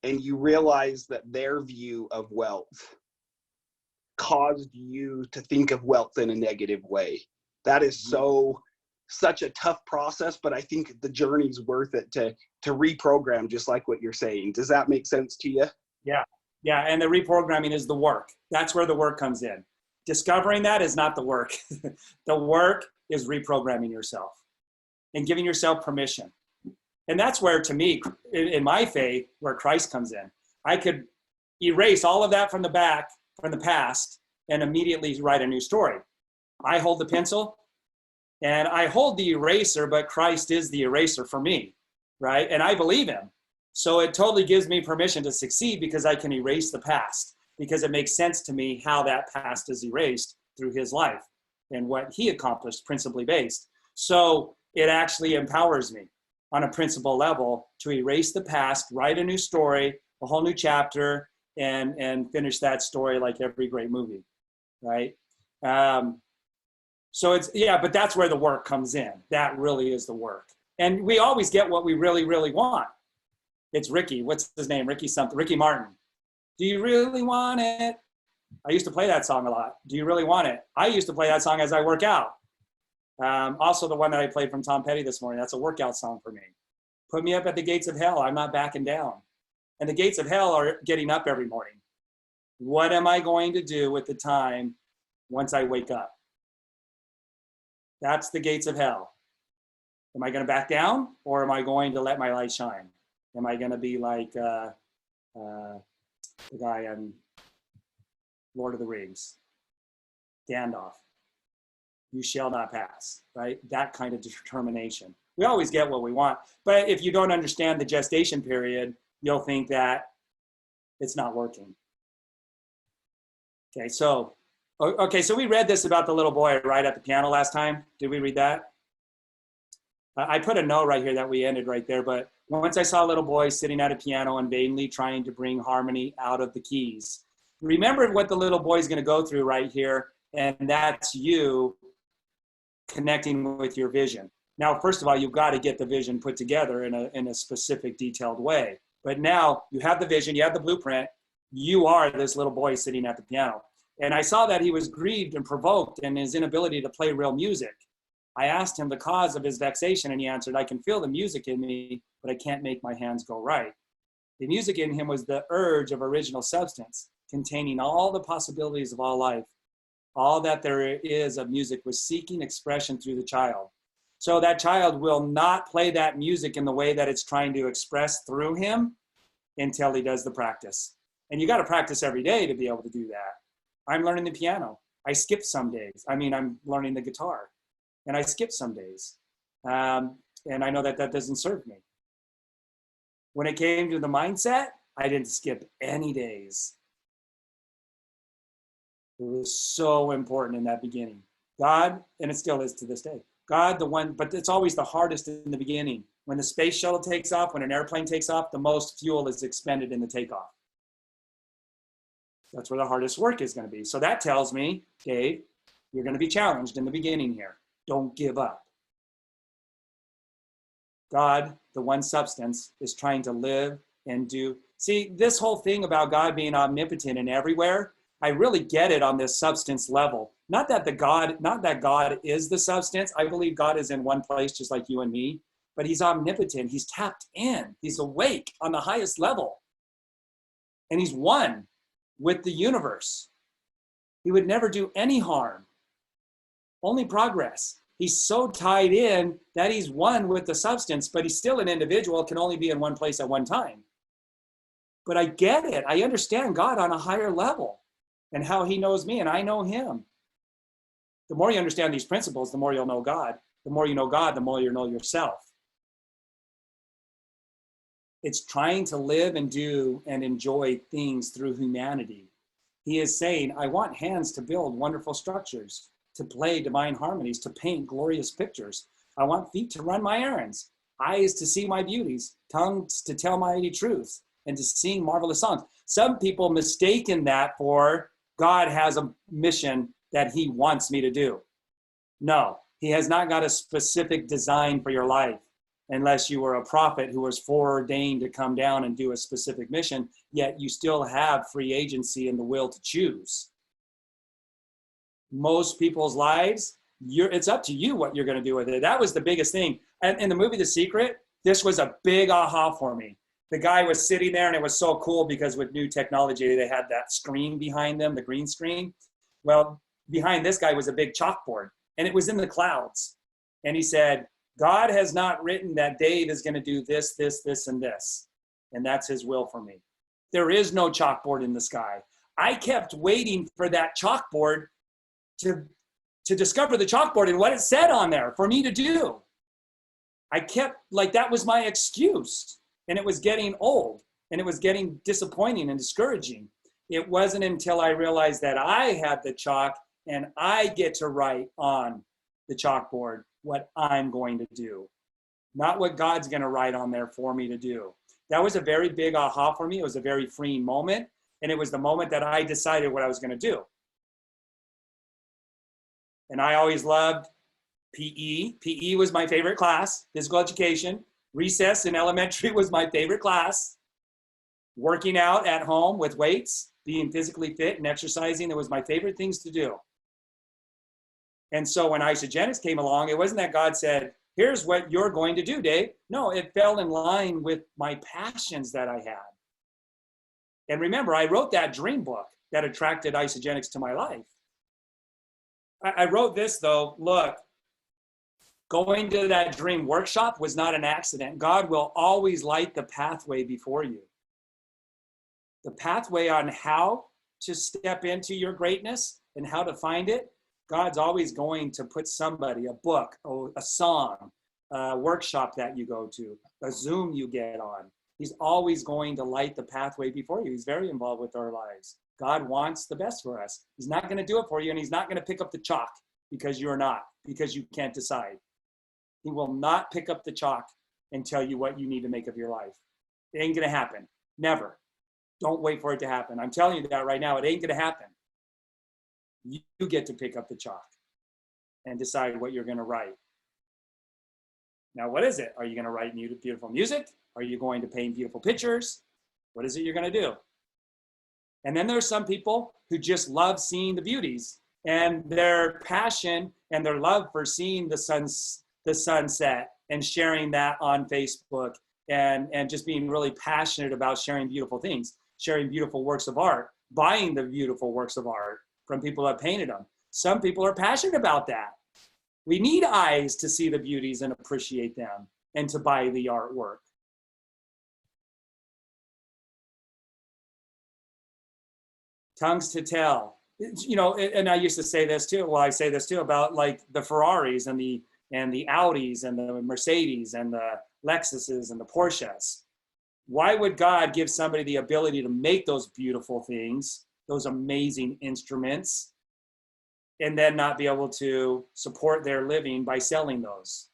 Speaker 7: and you realize that their view of wealth caused you to think of wealth in a negative way. That is such a tough process, but I think the journey's worth it to reprogram, just like what you're saying. Does that make sense to you?
Speaker 2: Yeah. Yeah, and the reprogramming is the work. That's where the work comes in. Discovering that is not the work. The work is reprogramming yourself and giving yourself permission. And that's where, to me, in my faith, where Christ comes in. I could erase all of that from the past, and immediately write a new story. I hold the pencil, and I hold the eraser, but Christ is the eraser for me, right? And I believe him. So it totally gives me permission to succeed because I can erase the past, because it makes sense to me how that past is erased through his life and what he accomplished, principally based. So it actually empowers me on a principle level to erase the past, write a new story, a whole new chapter, and finish that story like every great movie, right? So it's, yeah, but that's where the work comes in. That really is the work. And we always get what we really, really want. It's Ricky, what's his name? Ricky something, Ricky Martin. Do you really want it? I used to play that song a lot. Do you really want it? I used to play that song as I work out. Also the one that I played from Tom Petty this morning, that's a workout song for me. Put me up at the gates of hell, I'm not backing down. And the gates of hell are getting up every morning. What am I going to do with the time once I wake up? That's the gates of hell. Am I going to back down, or am I going to let my light shine? Am I going to be like the guy on Lord of the Rings, Gandalf? You shall not pass, right? That kind of determination. We always get what we want, but if you don't understand the gestation period, you'll think that it's not working. Okay, so we read this about the little boy right at the piano last time. Did we read that? I put a note right here that we ended right there, but once I saw a little boy sitting at a piano and vainly trying to bring harmony out of the keys. Remember what the little boy is going to go through right here, and that's you connecting with your vision. Now, first of all, you've got to get the vision put together in a specific, detailed way. But now you have the vision, you have the blueprint, you are this little boy sitting at the piano. And I saw that he was grieved and provoked in his inability to play real music. I asked him the cause of his vexation, and he answered, I can feel the music in me, but I can't make my hands go right. The music in him was the urge of original substance, containing all the possibilities of all life. All that there is of music was seeking expression through the child. So that child will not play that music in the way that it's trying to express through him until he does the practice. And you got to practice every day to be able to do that. I'm learning the piano. I skip some days. I'm learning the guitar, and I skip some days. And I know that that doesn't serve me. When it came to the mindset, I didn't skip any days. It was so important in that beginning. God, and it still is to this day, God, the one, but it's always the hardest in the beginning. When the space shuttle takes off, when an airplane takes off, the most fuel is expended in the takeoff. That's where the hardest work is going to be. So that tells me, Dave, you're going to be challenged in the beginning here. Don't give up. God, the one substance, is trying to live and do. See, this whole thing about God being omnipotent and everywhere, I really get it on this substance level. Not that God is the substance. I believe God is in one place just like you and me, but he's omnipotent. He's tapped in. He's awake on the highest level. And he's one with the universe. He would never do any harm, only progress. He's so tied in that he's one with the substance, but he's still an individual, can only be in one place at one time. But I get it. I understand God on a higher level and how he knows me and I know him. The more you understand these principles, the more you'll know God. The more you know God, the more you'll know yourself. It's trying to live and do and enjoy things through humanity. He is saying, I want hands to build wonderful structures, to play divine harmonies, to paint glorious pictures. I want feet to run my errands, eyes to see my beauties, tongues to tell mighty truths, and to sing marvelous songs. Some people mistaken that for God has a mission that he wants me to do. No, he has not got a specific design for your life unless you were a prophet who was foreordained to come down and do a specific mission, yet you still have free agency and the will to choose. Most people's lives, it's up to you what you're going to do with it. That was the biggest thing. And in the movie The Secret, this was a big aha for me. The guy was sitting there and it was so cool because with new technology, they had that screen behind them, the green screen. Well, behind this guy was a big chalkboard and it was in the clouds. And he said, God has not written that Dave is going to do this, this, this, and this. And that's his will for me. There is no chalkboard in the sky. I kept waiting for that chalkboard to discover the chalkboard and what it said on there for me to do. I kept, like, that was my excuse. And it was getting old and it was getting disappointing and discouraging. It wasn't until I realized that I had the chalk and I get to write on the chalkboard what I'm going to do, not what God's going to write on there for me to do. That was a very big aha for me. It was a very freeing moment. And it was the moment that I decided what I was going to do. And I always loved PE. PE was my favorite class, physical education. Recess in elementary was my favorite class. Working out at home with weights, being physically fit and exercising, that was my favorite things to do. And so when isogenics came along, it wasn't that God said, here's what you're going to do, Dave. No, it fell in line with my passions that I had. And remember, I wrote that dream book that attracted isogenics to my life. I wrote this though, look, going to that dream workshop was not an accident. God will always light the pathway before you. The pathway on how to step into your greatness and how to find it, God's always going to put somebody, a book, a song, a workshop that you go to, a Zoom you get on. He's always going to light the pathway before you. He's very involved with our lives. God wants the best for us. He's not going to do it for you, and he's not going to pick up the chalk because you're not, because you can't decide. He will not pick up the chalk and tell you what you need to make of your life. It ain't going to happen. Never. Don't wait for it to happen. I'm telling you that right now. It ain't going to happen. You get to pick up the chalk and decide what you're going to write. Now, what is it? Are you going to write beautiful music? Are you going to paint beautiful pictures? What is it you're going to do? And then there's some people who just love seeing the beauties, and their passion and their love for seeing the sunset and sharing that on Facebook and just being really passionate about sharing beautiful things, sharing beautiful works of art, buying the beautiful works of art from people that painted them. Some people are passionate about that. We need eyes to see the beauties and appreciate them and to buy the artwork. Tongues to tell. You know, and I used to say this too. Well, I say this too about like the Ferraris and the Audis and the Mercedes and the Lexuses and the Porsches. Why would God give somebody the ability to make those beautiful things, those amazing instruments, and then not be able to support their living by selling those?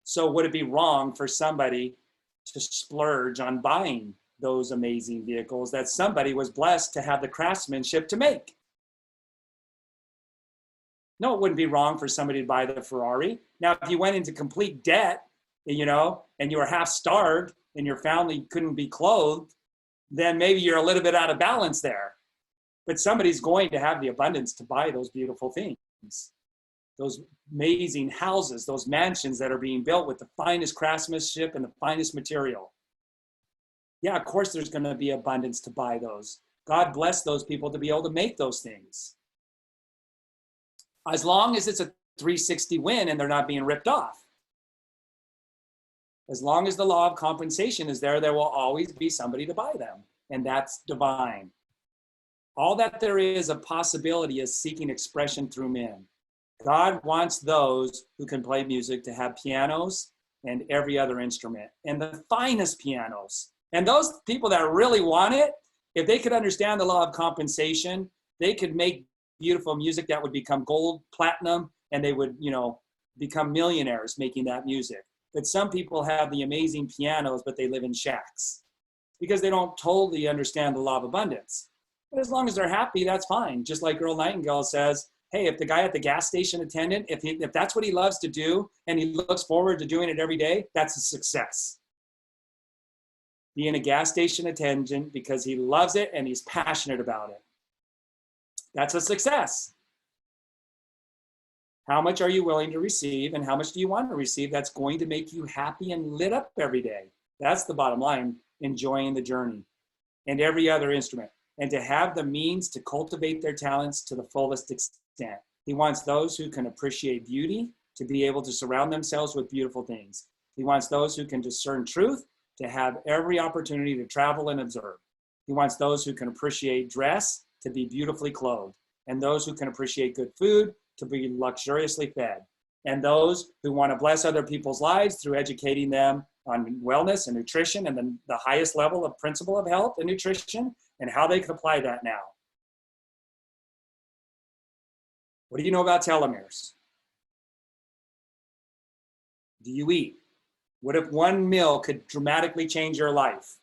Speaker 2: So would it be wrong for somebody to splurge on buying those amazing vehicles that somebody was blessed to have the craftsmanship to make. No, it wouldn't be wrong for somebody to buy the Ferrari. Now, if you went into complete debt, you know, and you were half starved and your family couldn't be clothed, then maybe you're a little bit out of balance there. But somebody's going to have the abundance to buy those beautiful things, those amazing houses, those mansions that are being built with the finest craftsmanship and the finest material. Yeah, of course there's going to be abundance to buy those. God bless those people to be able to make those things. As long as it's a 360 win and they're not being ripped off. As long as the law of compensation is there, there will always be somebody to buy them. And that's divine. All that there is of possibility is seeking expression through men. God wants those who can play music to have pianos and every other instrument, and the finest pianos. And those people that really want it, if they could understand the law of compensation, they could make beautiful music that would become gold, platinum, and they would, you know, become millionaires making that music. But some people have the amazing pianos, but they live in shacks because they don't totally understand the law of abundance. But as long as they're happy, that's fine. Just like Earl Nightingale says, hey, if the guy at the gas station attendant, if that's what he loves to do and he looks forward to doing it every day, that's a success. Being a gas station attendant because he loves it and he's passionate about it. That's a success. How much are you willing to receive and how much do you want to receive that's going to make you happy and lit up every day? That's the bottom line, enjoying the journey and every other instrument. And to have the means to cultivate their talents to the fullest extent. He wants those who can appreciate beauty to be able to surround themselves with beautiful things. He wants those who can discern truth to have every opportunity to travel and observe. He wants those who can appreciate dress to be beautifully clothed, and those who can appreciate good food to be luxuriously fed, and those who want to bless other people's lives through educating them on wellness and nutrition and the highest level of principle of health and nutrition and how they can apply that now. What do you know about telomeres? Do you eat? What if one meal could dramatically change your life?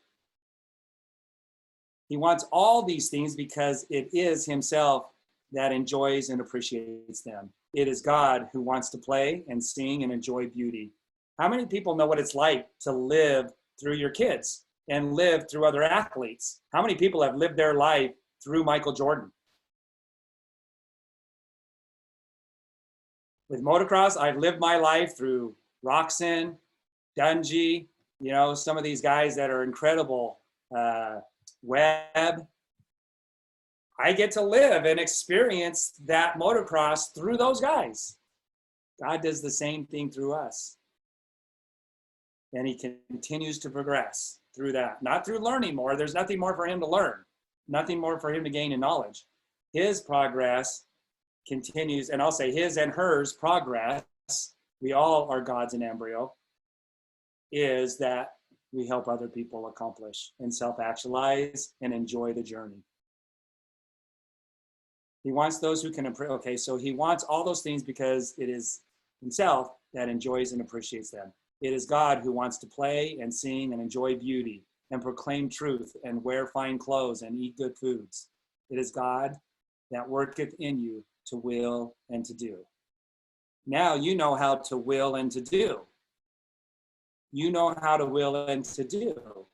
Speaker 2: He wants all these things because it is himself that enjoys and appreciates them. It is God who wants to play and sing and enjoy beauty. How many people know what it's like to live through your kids and live through other athletes? How many people have lived their life through Michael Jordan? With motocross, I've lived my life through Roxon, Dungy, you know, some of these guys that are incredible, Webb. I get to live and experience that motocross through those guys. God does the same thing through us. And he continues to progress through that. Not through learning more. There's nothing more for him to learn. Nothing more for him to gain in knowledge. His progress continues, and I'll say his and hers progress, we all are gods in embryo, is that we help other people accomplish and self-actualize and enjoy the journey. He wants those who can, okay, so he wants all those things because it is himself that enjoys and appreciates them. It is God who wants to play and sing and enjoy beauty and proclaim truth and wear fine clothes and eat good foods. It is God that worketh in you to will and to do. Now you know how to will and to do. You know how to will and to do.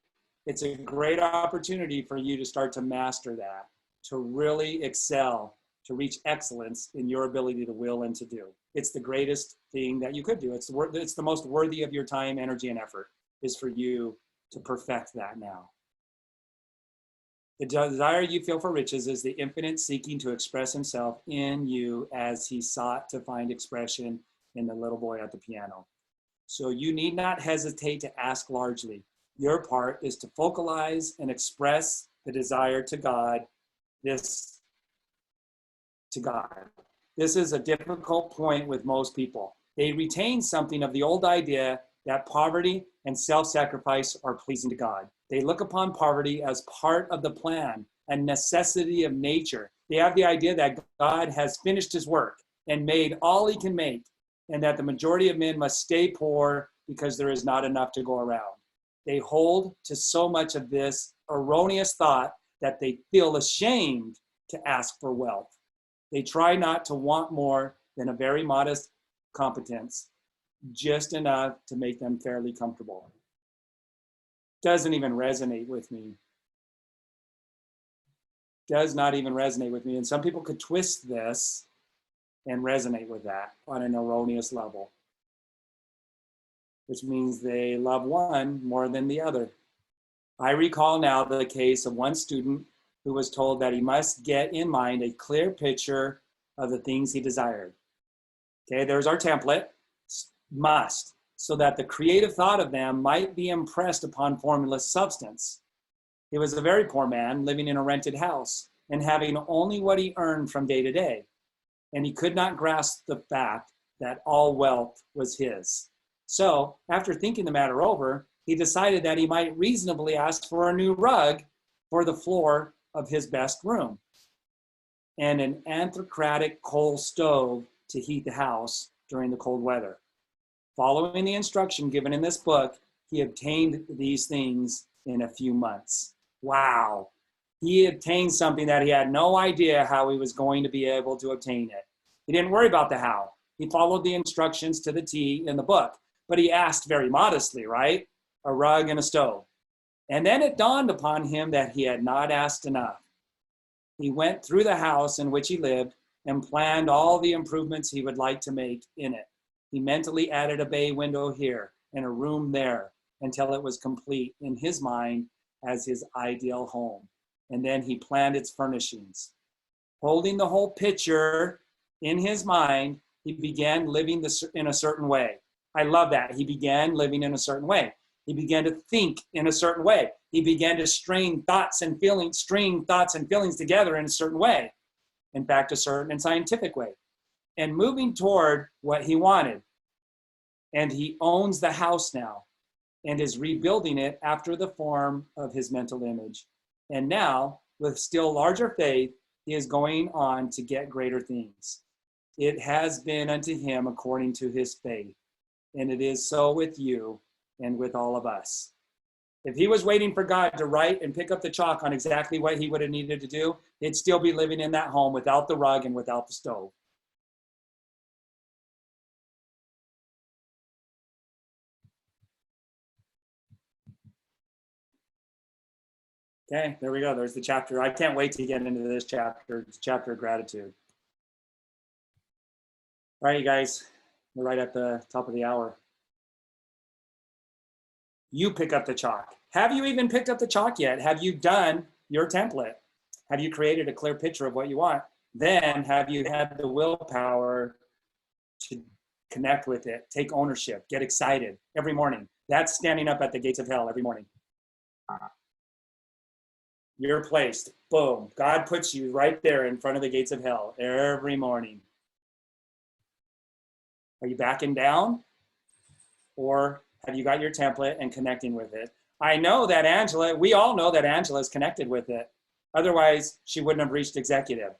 Speaker 2: It's a great opportunity for you to start to master that, to really excel, to reach excellence in your ability to will and to do. It's the greatest thing that you could do. It's the most worthy of your time, energy, and effort is for you to perfect that now. The desire you feel for riches is the infinite seeking to express himself in you as he sought to find expression in the little boy at the piano. So you need not hesitate to ask largely. Your part is to focalize and express the desire to God, This is a difficult point with most people. They retain something of the old idea that poverty and self-sacrifice are pleasing to God. They look upon poverty as part of the plan, a necessity of nature. They have the idea that God has finished his work and made all he can make, and that the majority of men must stay poor because there is not enough to go around. They hold to so much of this erroneous thought that they feel ashamed to ask for wealth. They try not to want more than a very modest competence, just enough to make them fairly comfortable. Doesn't even resonate with me. Does not even resonate with me. And some people could twist this and resonate with that on an erroneous level, which means they love one more than the other. I recall now the case of one student who was told that he must get in mind a clear picture of the things he desired. Okay, there's our template, must, so that the creative thought of them might be impressed upon formless substance. He was a very poor man living in a rented house and having only what he earned from day to day. And he could not grasp the fact that all wealth was his. So after thinking the matter over, he decided that he might reasonably ask for a new rug for the floor of his best room and an antiquated coal stove to heat the house during the cold weather. Following the instruction given in this book, he obtained these things in a few months. Wow. He obtained something that he had no idea how he was going to be able to obtain it. He didn't worry about the how. He followed the instructions to the T in the book, but he asked very modestly, right? A rug and a stove. And then it dawned upon him that he had not asked enough. He went through the house in which he lived and planned all the improvements he would like to make in it. He mentally added a bay window here and a room there until it was complete in his mind as his ideal home. And then he planned its furnishings. Holding the whole picture in his mind, he began living in a certain way. I love that. He began living in a certain way. He began to think in a certain way. He began to string thoughts and feelings together in a certain way. In fact, a certain and scientific way. And moving toward what he wanted. And he owns the house now and is rebuilding it after the form of his mental image. And now, with still larger faith, he is going on to get greater things. It has been unto him according to his faith. And it is so with you and with all of us. If he was waiting for God to write and pick up the chalk on exactly what he would have needed to do, he'd still be living in that home without the rug and without the stove. Okay, there we go. There's the chapter. I can't wait to get into this chapter. It's chapter of gratitude. All right, you guys, we're right at the top of the hour. You pick up the chalk. Have you even picked up the chalk yet? Have you done your template? Have you created a clear picture of what you want? Then have you had the willpower to connect with it, take ownership, get excited every morning? That's standing up at the gates of hell every morning. You're placed, boom. God puts you right there in front of the gates of hell every morning. Are you backing down? Or have you got your template and connecting with it? I know that Angela, we all know that Angela is connected with it. Otherwise, she wouldn't have reached executive.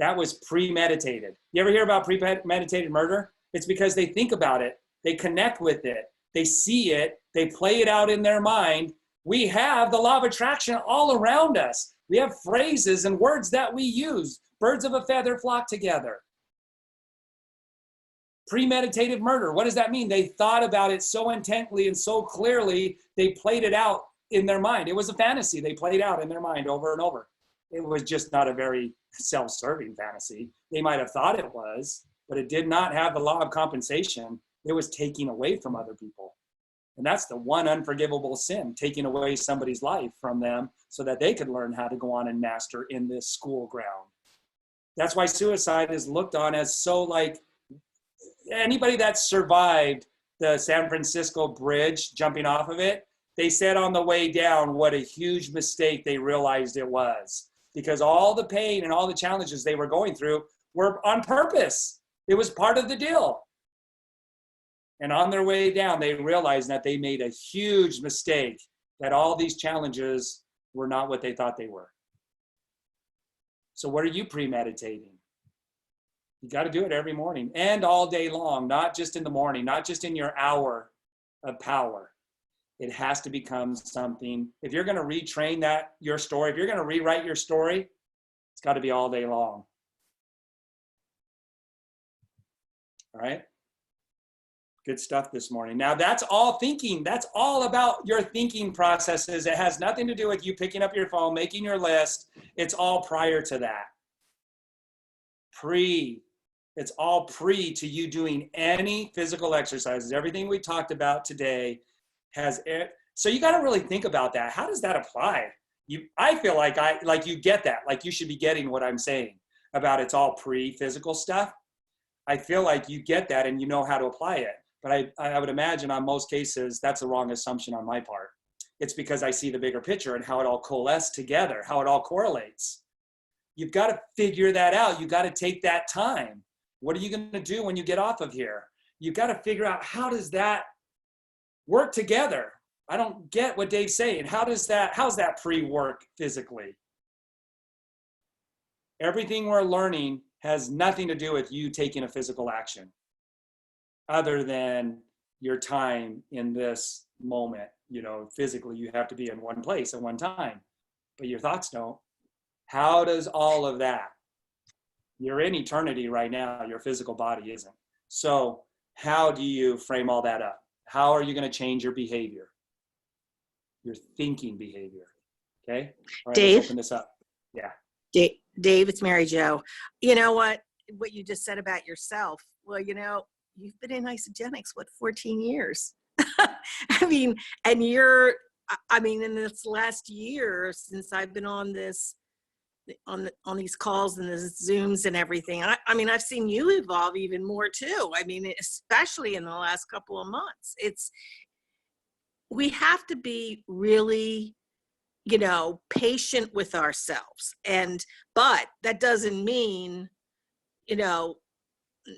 Speaker 2: That was premeditated. You ever hear about premeditated murder? It's because they think about it. They connect with it. They see it. They play it out in their mind. We have the law of attraction all around us. We have phrases and words that we use. Birds of a feather flock together. Premeditated murder. What does that mean? They thought about it so intently and so clearly, they played it out in their mind. It was a fantasy they played out in their mind over and over. It was just not a very self-serving fantasy. They might have thought it was, but it did not have the law of compensation. It was taking away from other people. And that's the one unforgivable sin, taking away somebody's life from them so that they could learn how to go on and master in this school ground. That's why suicide is looked on as so like, anybody that survived the San Francisco bridge, jumping off of it, they said on the way down what a huge mistake they realized it was, because all the pain and all the challenges they were going through were on purpose. It was part of the deal. And on their way down, they realized that they made a huge mistake, that all these challenges were not what they thought they were. So what are you premeditating? You got to do it every morning and all day long, not just in the morning, not just in your hour of power. It has to become something. If you're going to retrain your story, if you're going to rewrite your story, it's got to be all day long. All right. Good stuff this morning. Now that's all thinking. That's all about your thinking processes. It has nothing to do with you picking up your phone, making your list. It's all prior to that. It's all pre to you doing any physical exercises. Everything we talked about today has it. So you got to really think about that. How does that apply? I feel like you get that. Like you should be getting what I'm saying about it's all pre-physical stuff. I feel like you get that and you know how to apply it. But I would imagine on most cases, that's the wrong assumption on my part. It's because I see the bigger picture and how it all coalesces together, how it all correlates. You've got to figure that out. You've got to take that time. What are you going to do when you get off of here? You've got to figure out how does that work together? I don't get what Dave's saying. How's that pre-work physically? Everything we're learning has nothing to do with you taking a physical action other than your time in this moment. Physically, you have to be in one place at one time, but your thoughts don't. How does all of that? You're in eternity right now. Your physical body isn't. So how do you frame all that up? How are you going to change your behavior? Your thinking behavior. Okay. All right,
Speaker 8: Dave?
Speaker 2: let's open this up. Yeah.
Speaker 8: Dave, it's Mary Jo. You know what you just said about yourself? Well, you've been in isogenics, 14 years? I mean, and in this last year since I've been on on these calls and the Zooms and everything, I've seen you evolve even more too. Especially in the last couple of months. We have to be really, patient with ourselves. But that doesn't mean,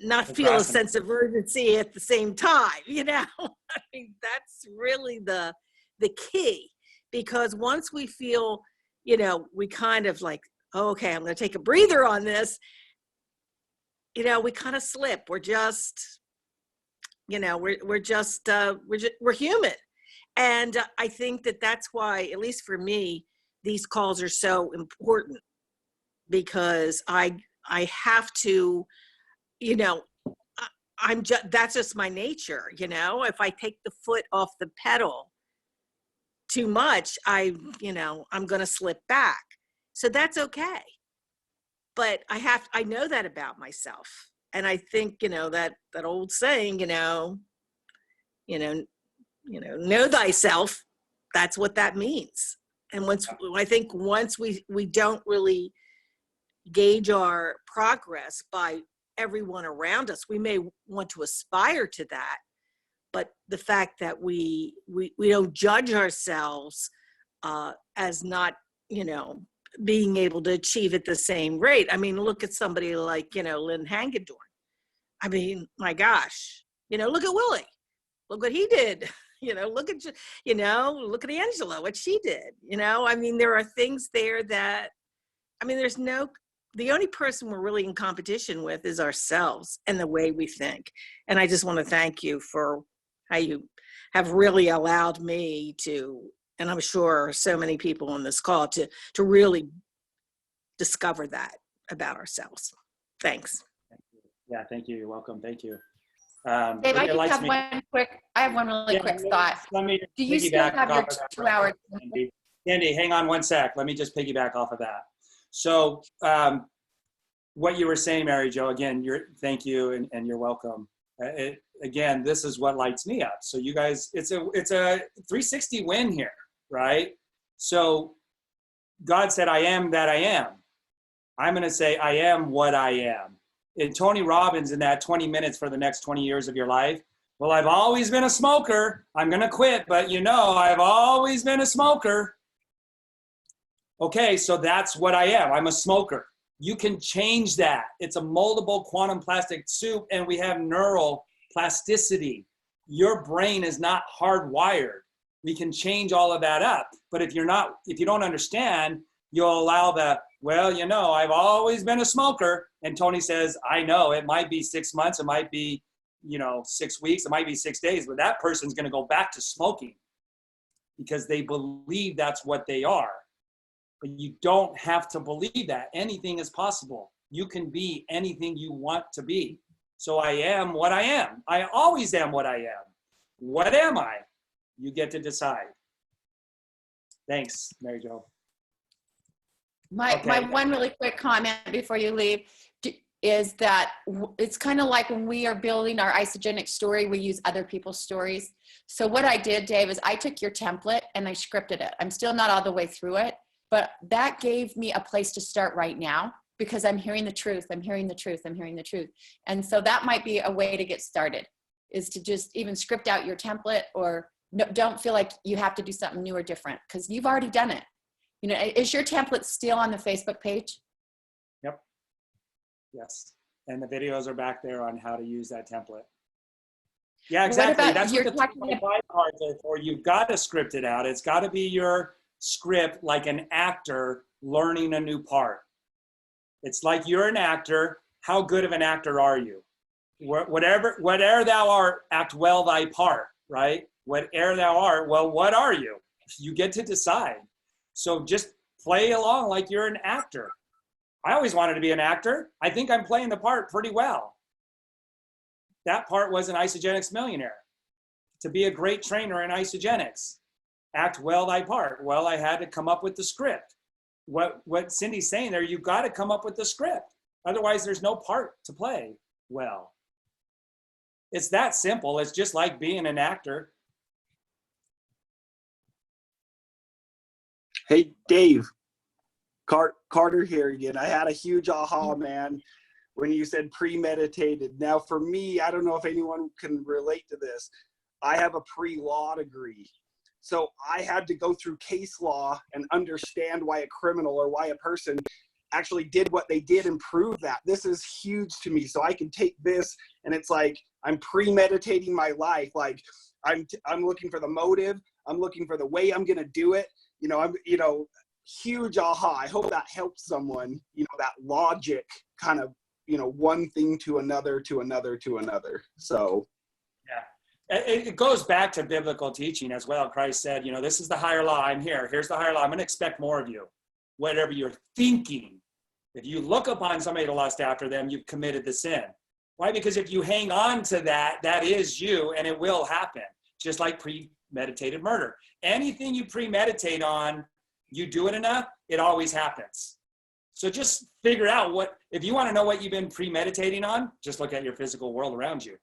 Speaker 8: not feel a sense of urgency at the same time, that's really the key. Because once we feel, we kind of like, oh, okay, I'm going to take a breather on this, we kind of slip. We're just, we're human. And I think that's why, at least for me, these calls are so important, because I have to, that's just my nature. If I take the foot off the pedal too much, I'm going to slip back. So that's okay. But I know that about myself. And I think, that old saying, know thyself, that's what that means. And I think once we don't really gauge our progress by everyone around us, we may want to aspire to that, but the fact that we don't judge ourselves as not, being able to achieve at the same rate. Look at somebody like, Lynn Hagedorn. My gosh, look at Willie. Look what he did. Look at Angela, what she did. There are things there that, the only person we're really in competition with is ourselves and the way we think. And I just want to thank you for how you have really allowed me to, and I'm sure so many people on this call, to really discover that about ourselves. Thanks.
Speaker 2: Thank you. Yeah, thank you. You're welcome. Thank you.
Speaker 6: Dave, I have one really quick thought. Do you still have your 2 hours?
Speaker 2: Candy, hang on one sec. Let me just piggyback off of that. So what you were saying, Mary Jo, again, thank you and you're welcome. Again, this is what lights me up. So you guys, it's a 360 win here, right? So God said, I am that I am. I'm going to say, I am what I am. And Tony Robbins, in that 20 minutes for the next 20 years of your life, well, I've always been a smoker. I'm going to quit, but I've always been a smoker. Okay, so that's what I am. I'm a smoker. You can change that. It's a moldable quantum plastic soup, and we have neural plasticity. Your brain is not hardwired. We can change all of that up. But if you don't understand, you'll allow I've always been a smoker. And Tony says, I know, it might be 6 months, it might be, 6 weeks, it might be 6 days, but that person's going to go back to smoking. because they believe that's what they are. But you don't have to believe that. Anything is possible. You can be anything you want to be. So I am what I am. I always am what I am. What am I? You get to decide. Thanks, Mary Jo.
Speaker 6: My one really quick comment before you leave is that it's kind of like when we are building our isogenic story, we use other people's stories. So what I did, Dave, is I took your template and I scripted it. I'm still not all the way through it, but that gave me a place to start right now because I'm hearing the truth. I'm hearing the truth. I'm hearing the truth. And so that might be a way to get started, is to just even script out your template, or no, don't feel like you have to do something new or different because you've already done it. You know, is your template still on the Facebook page?
Speaker 2: Yep. Yes. And the videos are back there on how to use that template. Yeah, exactly. That's what the 25 cards are for. You've got to script it out. It's got to be your script, like an actor learning a new part. It's like you're an actor. How good of an actor are you? Whatever thou art, act well thy part, right? Whatever thou art, well, what are you? You get to decide. So just play along like you're an actor. I always wanted to be an actor. I think I'm playing the part pretty well. That part was an Isogenics millionaire. To be a great trainer in Isogenics, act well thy part. Well, I had to come up with the script. What Cindy's saying there, you've got to come up with the script. Otherwise, there's no part to play well. It's that simple. It's just like being an actor.
Speaker 7: Hey, Dave, Carter here again. I had a huge aha, man, when you said premeditated. Now, for me, I don't know if anyone can relate to this. I have a pre-law degree. So I had to go through case law and understand why a criminal or why a person actually did what they did and prove that. This is huge to me. So I can take this and it's like I'm premeditating my life. Like I'm looking for the motive. I'm looking for the way I'm going to do it. Huge aha. I hope that helps someone, that logic kind of, one thing to another, to another, to another. So.
Speaker 2: Yeah. It goes back to biblical teaching as well. Christ said, this is the higher law. I'm here. Here's the higher law. I'm going to expect more of you. Whatever you're thinking, if you look upon somebody to lust after them, you've committed the sin. Why? Because if you hang on to that, that is you, and it will happen. Just like premeditated murder. Anything you premeditate on, you do it enough, it always happens. So just figure out if you want to know what you've been premeditating on, just look at your physical world around you.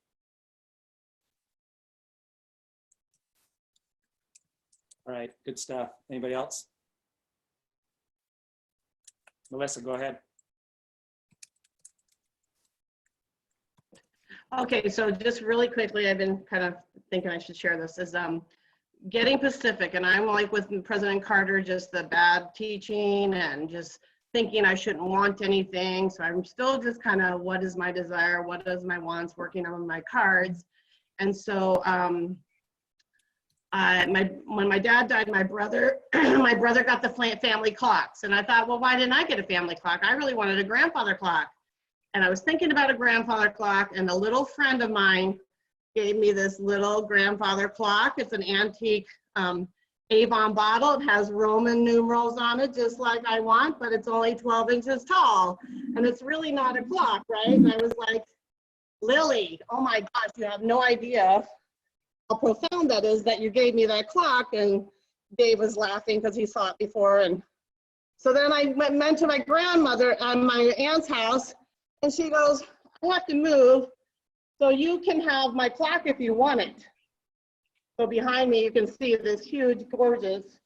Speaker 2: All right, good stuff. Anybody else? Melissa, go ahead.
Speaker 4: Okay, so just really quickly, I've been kind of thinking I should share this, is getting Pacific. And I'm like with President Carter, just the bad teaching and just thinking I shouldn't want anything. So I'm still just kind of, what is my desire? What is my wants? Working on my cards. And so when my dad died, my brother got the family clocks. And I thought, well, why didn't I get a family clock? I really wanted a grandfather clock. And I was thinking about a grandfather clock, and a little friend of mine gave me this little grandfather clock. It's an antique Avon bottle. It has Roman numerals on it, just like I want, but it's only 12 inches tall. And it's really not a clock, right? And I was like, Lily, oh my gosh, you have no idea how profound that is that you gave me that clock. And Dave was laughing because he saw it before. And so then I went to my grandmother at my aunt's house, and she goes, I have to move, so you can have my clock if you want it. So behind me, you can see this huge, gorgeous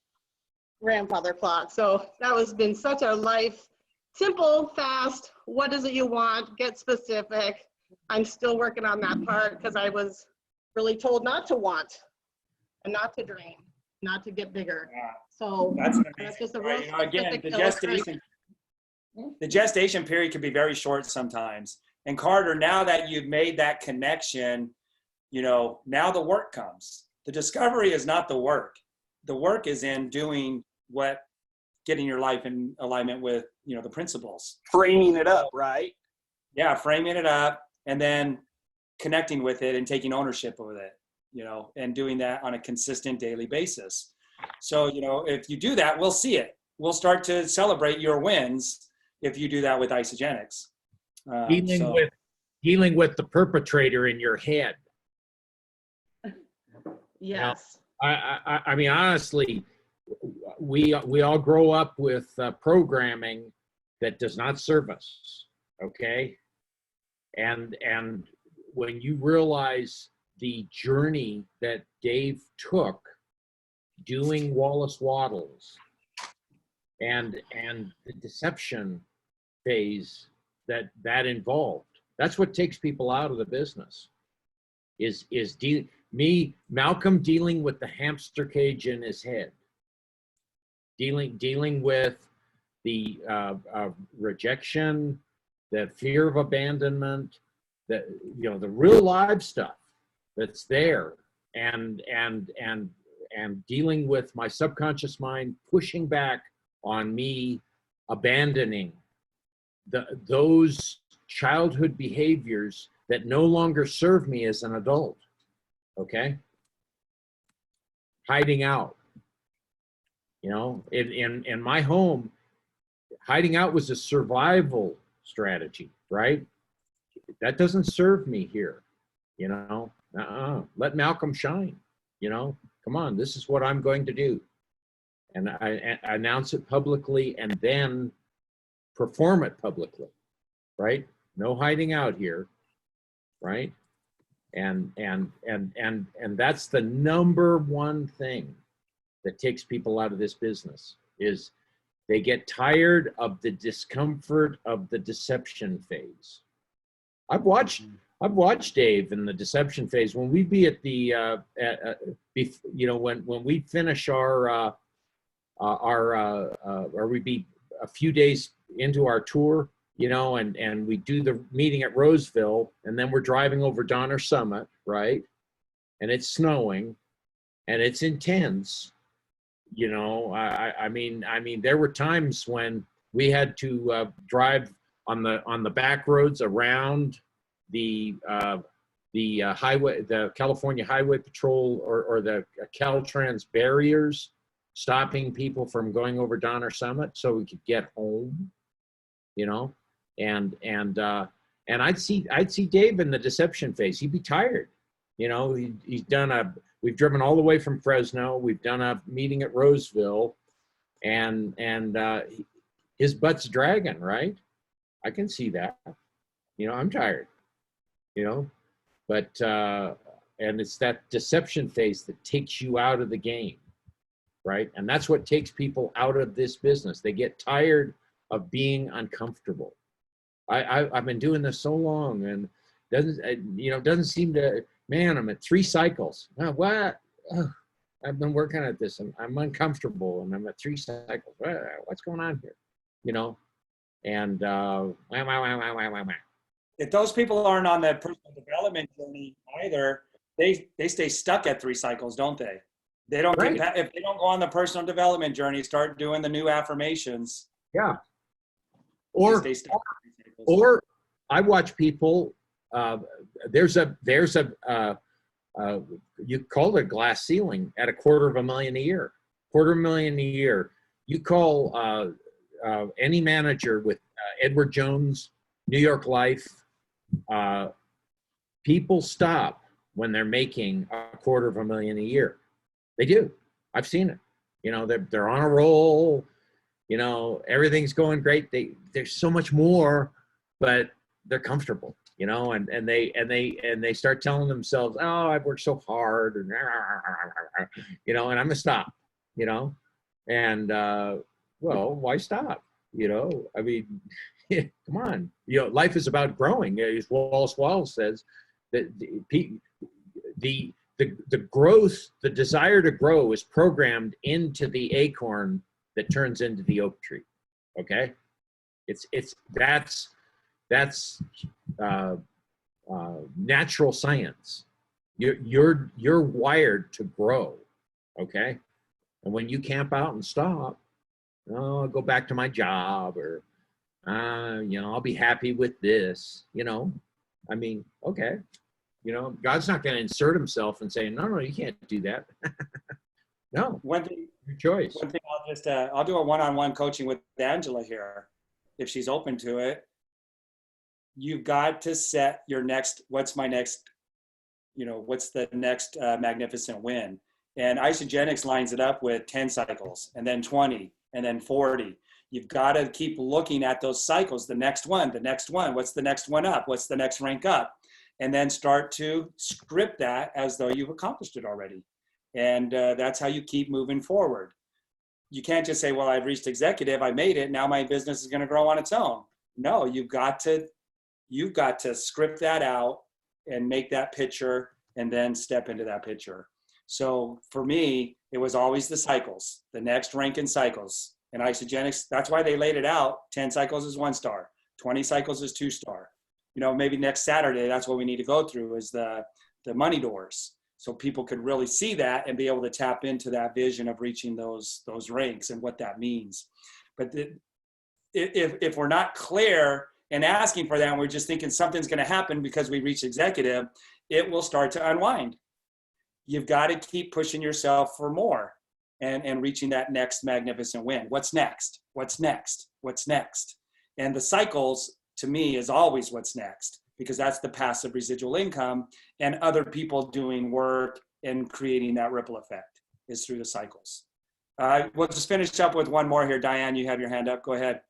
Speaker 4: grandfather clock. So that has been such a life, simple, fast, what is it you want, get specific. I'm still working on that part because I was really told not to want and not to dream, not to get bigger.
Speaker 2: Yeah.
Speaker 4: So that's just a real
Speaker 2: again, the gestation period can be very short sometimes. And Carter, now that you've made that connection, now the work comes. The discovery is not the work. The work is in getting your life in alignment with, the principles.
Speaker 7: Framing it up, right?
Speaker 2: Yeah, framing it up and then connecting with it and taking ownership of it, and doing that on a consistent daily basis. So, you know, if you do that, we'll see it. We'll start to celebrate your wins if you do that with Isogenics.
Speaker 9: Dealing with the perpetrator in your head.
Speaker 4: Yes.
Speaker 9: I mean, honestly, we all grow up with programming that does not serve us, okay? And when you realize the journey that Dave took doing Wallace Waddles and the deception phase that involved, that's what takes people out of the business. Malcolm dealing with the hamster cage in his head, dealing with the rejection, the fear of abandonment, the real live stuff that's there, and dealing with my subconscious mind pushing back on me abandoning those childhood behaviors that no longer serve me as an adult. Okay? Hiding out. You know, in my home, hiding out was a survival strategy, right? That doesn't serve me here, you know? Let Malcolm shine, you know? Come on, this is what I'm going to do. And I announce it publicly and then perform it publicly, right? No hiding out here, right? And that's the number one thing that takes people out of this business is they get tired of the discomfort of the deception phase. I've watched Dave in the deception phase when we'd be at the when we finish or we'd be a few days into our tour, you know, and we do the meeting at Roseville, and then we're driving over Donner Summit, right? And it's snowing, and it's intense, you know. I mean, there were times when we had to drive on the back roads around the highway, the California Highway Patrol or the Caltrans barriers, stopping people from going over Donner Summit so we could get home, you know. And I'd see Dave in the deception phase. He'd be tired, you know. We've driven all the way from Fresno. We've done a meeting at Roseville, and his butt's dragging, right? I can see that, you know. I'm tired, you know, but and it's that deception phase that takes you out of the game, right? And that's what takes people out of this business. They get tired of being uncomfortable. I've been doing this so long, and doesn't seem to. Man, I'm at 3 cycles. What? I've been working at this, and I'm uncomfortable, and I'm at 3 cycles. What's going on here? You know, and
Speaker 2: if those people aren't on that personal development journey either, they stay stuck at 3 cycles, don't they? They don't
Speaker 9: Right.
Speaker 2: if they don't go on the personal development journey, start doing the new affirmations.
Speaker 9: Yeah.
Speaker 2: They stay stuck at 3 cycles.
Speaker 9: Or I watch people. There's a you call it a glass ceiling at $250,000 a year. $250,000 a year. You call any manager with Edward Jones, New York Life. People stop when they're making $250,000 a year. They do. I've seen it. You know, they're on a roll. You know, everything's going great. There's so much more, but they're comfortable. You know, and they start telling themselves, "Oh, I've worked so hard," and you know, and I'm gonna stop. You know, and well, why stop? You know, I mean, come on. You know, life is about growing. As Wallace Waddles says, that the growth, the desire to grow, is programmed into the acorn that turns into the oak tree. Okay, that's natural science. You're wired to grow, okay? And when you camp out and stop, oh, I'll go back to my job, or you know, I'll be happy with this. You know, I mean, okay, you know, God's not going to insert himself and say, no, you can't do that. No,
Speaker 2: One thing,
Speaker 9: your choice.
Speaker 2: one thing I'll just, I'll do a one-on-one coaching with Angela here, if she's open to it. You've got to set your next, what's my next, what's the next magnificent win? And Isogenics lines it up with 10 cycles and then 20 and then 40. You've got to keep looking at those cycles, the next one, what's the next one up? What's the next rank up? And then start to script that as though you've accomplished it already. And that's how you keep moving forward. You can't just say, well, I've reached executive, I made it, now my business is going to grow on its own. No, you've got to script that out and make that picture and then step into that picture. So for me, it was always the cycles, the next rank in cycles. And Isogenics, that's why they laid it out. 10 cycles is 1 star, 20 cycles is 2 star. Maybe next Saturday, that's what we need to go through is the money doors. So people could really see that and be able to tap into that vision of reaching those ranks and what that means. But if we're not clear and asking for that, and we're just thinking something's going to happen because we reach executive, it will start to unwind. You've got to keep pushing yourself for more and reaching that next magnificent win. What's next? What's next? What's next? And the cycles, to me, is always what's next, because that's the passive residual income, and other people doing work and creating that ripple effect is through the cycles. We'll just finish up with one more here. Diane, you have your hand up. Go ahead.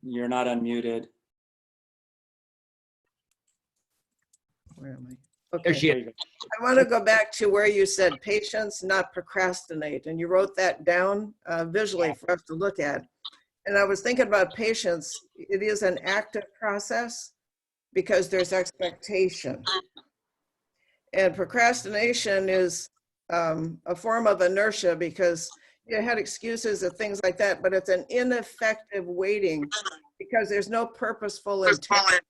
Speaker 2: You're not unmuted.
Speaker 10: Where am I?
Speaker 9: There
Speaker 10: Okay.
Speaker 9: she is.
Speaker 10: I want to go back to where you said patience, not procrastinate. And you wrote that down visually for us to look at. And I was thinking about patience. It is an active process because there's expectation. And procrastination is a form of inertia because you had excuses and things like that, but it's an ineffective waiting because there's no purposeful intent.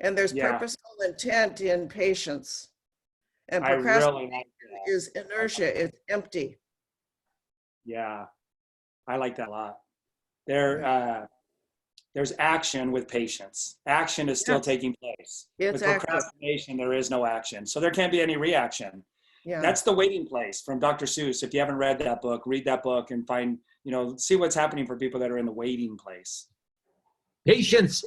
Speaker 10: And there's purposeful intent in patience. And procrastination is inertia, it's empty.
Speaker 2: Yeah, I like that a lot. There's action with patience. Action is still taking place.
Speaker 10: It's
Speaker 2: with procrastination, there is no action. So there can't be any reaction.
Speaker 10: Yeah.
Speaker 2: That's The Waiting Place from Dr. Seuss. If you haven't read that book, read that book and find, see what's happening for people that are in the waiting place.
Speaker 9: Patience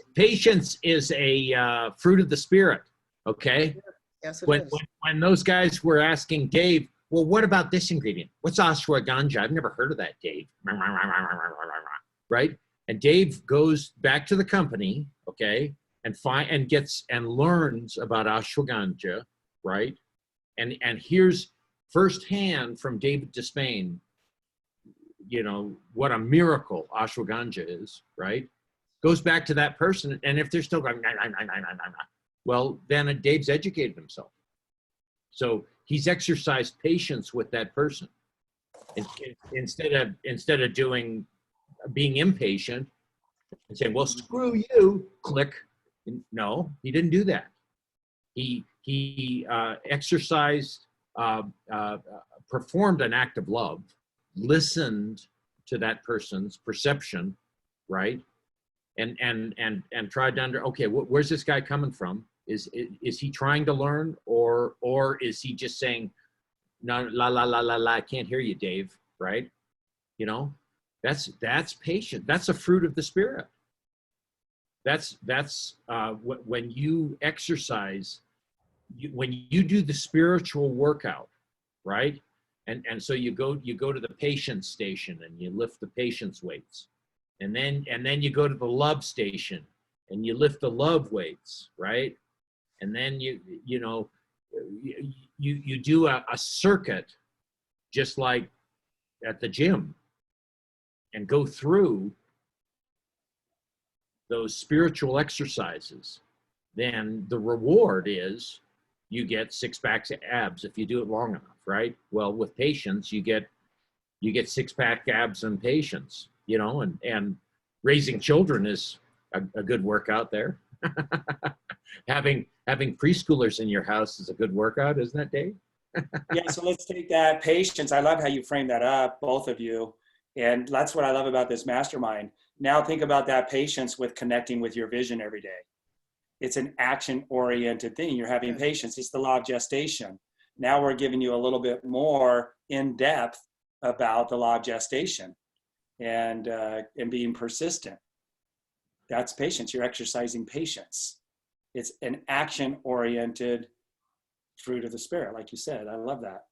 Speaker 9: is a fruit of the spirit. Okay.
Speaker 10: Yes, it
Speaker 9: When
Speaker 10: is.
Speaker 9: when those guys were asking Dave, well, what about this ingredient? What's ashwagandha? I've never heard of that, Dave. Right? And Dave goes back to the company, okay, and gets and learns about ashwagandha, right? And here's firsthand from David Despain, what a miracle ashwagandha is, right? Goes back to that person, and if they're still going, well, then Dave's educated himself. So he's exercised patience with that person. Instead of being impatient and saying, well, screw you, click. No, he didn't do that. He exercised, performed an act of love, listened to that person's perception, right? And tried to okay, where's this guy coming from? Is he trying to learn, or is he just saying, no, la, I can't hear you, Dave, right? That's patient. That's a fruit of the spirit. That's when you exercise, when you do the spiritual workout, right? And so you go to the patience station and you lift the patience weights. And then you go to the love station and you lift the love weights, right? And then you do a circuit just like at the gym and go through those spiritual exercises. Then the reward is you get 6-pack abs if you do it long enough, right? Well, with patience, you get 6-pack abs and patience. And raising children is a good workout there. having preschoolers in your house is a good workout, isn't it, Dave?
Speaker 2: Yeah, so let's take that patience. I love how you frame that up, both of you. And that's what I love about this mastermind. Now think about that patience with connecting with your vision every day. It's an action-oriented thing. You're having patience. It's the law of gestation. Now we're giving you a little bit more in depth about the law of gestation and being persistent. That's patience. You're exercising patience. It's an action-oriented fruit of the Spirit, like you said. I love that.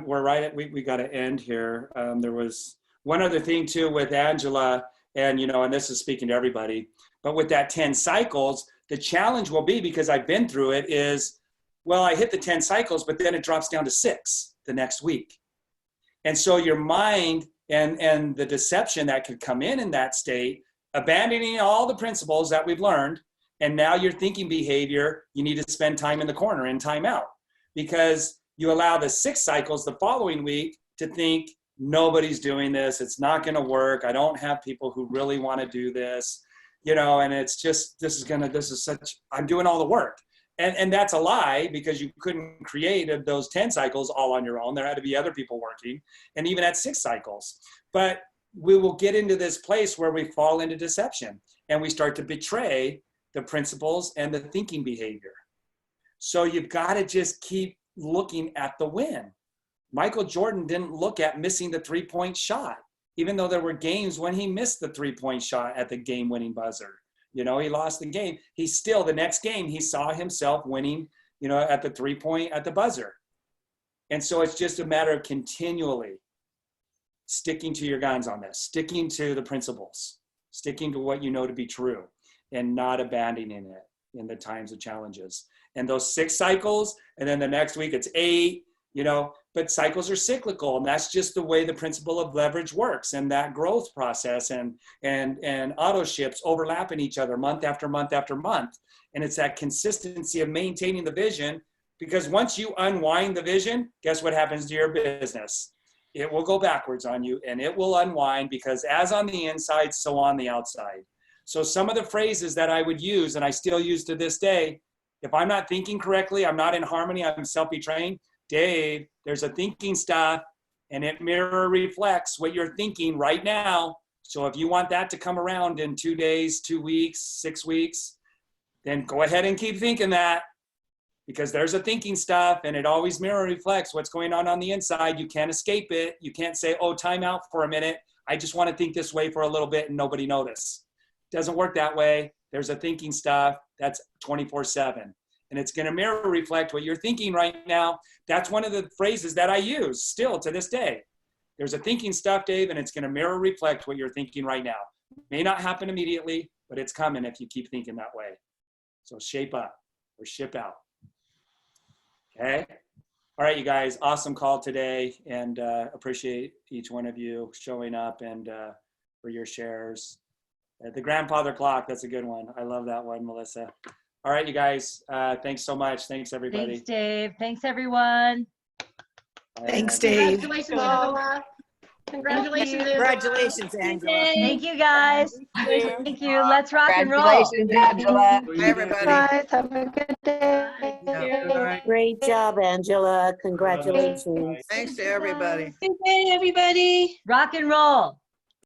Speaker 2: We're right at, we got to end here. There was one other thing too with Angela, and and this is speaking to everybody, but with that 10 cycles, the challenge will be, because I've been through it, is, well, I hit the 10 cycles, but then it drops down to 6 the next week. And so your mind and the deception that could come in that state, abandoning all the principles that we've learned, and now your thinking behavior, you need to spend time in the corner and time out, because you allow the 6 cycles the following week to think, nobody's doing this, it's not going to work, I don't have people who really want to do this, and it's just, I'm doing all the work. And that's a lie, because you couldn't create those 10 cycles all on your own. There had to be other people working, and even at 6 cycles. But we will get into this place where we fall into deception and we start to betray the principles and the thinking behavior. So you've got to just keep looking at the win. Michael Jordan didn't look at missing the 3-point shot, even though there were games when he missed the 3-point shot at the game-winning buzzer. He lost the game. He still, the next game, he saw himself winning, at the 3-point at the buzzer. And so it's just a matter of continually sticking to your guns on this, sticking to the principles, sticking to what you know to be true, and not abandoning it in the times of challenges. And those 6 cycles, and then the next week it's 8, but cycles are cyclical, and that's just the way the principle of leverage works, and that growth process and auto ships overlapping each other month after month after month. And it's that consistency of maintaining the vision, because once you unwind the vision, guess what happens to your business? It will go backwards on you, and it will unwind, because as on the inside, so on the outside. So some of the phrases that I would use, and I still use to this day, if I'm not thinking correctly, I'm not in harmony, I'm self-betraying, Dave, there's a thinking stuff, and it mirror reflects what you're thinking right now. So if you want that to come around in 2 days, 2 weeks, 6 weeks, then go ahead and keep thinking that, because there's a thinking stuff, and it always mirror reflects what's going on the inside. You can't escape it. You can't say, oh, time out for a minute. I just want to think this way for a little bit and nobody notice. It doesn't work that way. There's a thinking stuff that's 24/7. And it's going to mirror reflect what you're thinking right now. That's one of the phrases that I use still to this day. There's a thinking stuff, Dave, and it's going to mirror reflect what you're thinking right now. It may not happen immediately, but it's coming if you keep thinking that way. So shape up or ship out. Okay. All right, you guys, awesome call today, and appreciate each one of you showing up and for your shares. The grandfather clock, that's a good one. I love that one, Melissa. All right, you guys, thanks so much. Thanks, everybody.
Speaker 1: Thanks, Dave. Thanks, everyone.
Speaker 8: Thanks, Dave.
Speaker 4: Congratulations, Angela. Congratulations, Angela.
Speaker 8: Congratulations, Angela.
Speaker 1: Thank you, guys. Thank you. Let's rock and roll.
Speaker 11: Congratulations, Angela.
Speaker 10: Bye, everybody.
Speaker 3: Guys, have a good day.
Speaker 11: Great job, Angela. Congratulations.
Speaker 10: Thanks to everybody.
Speaker 5: Good day, everybody.
Speaker 1: Rock and roll.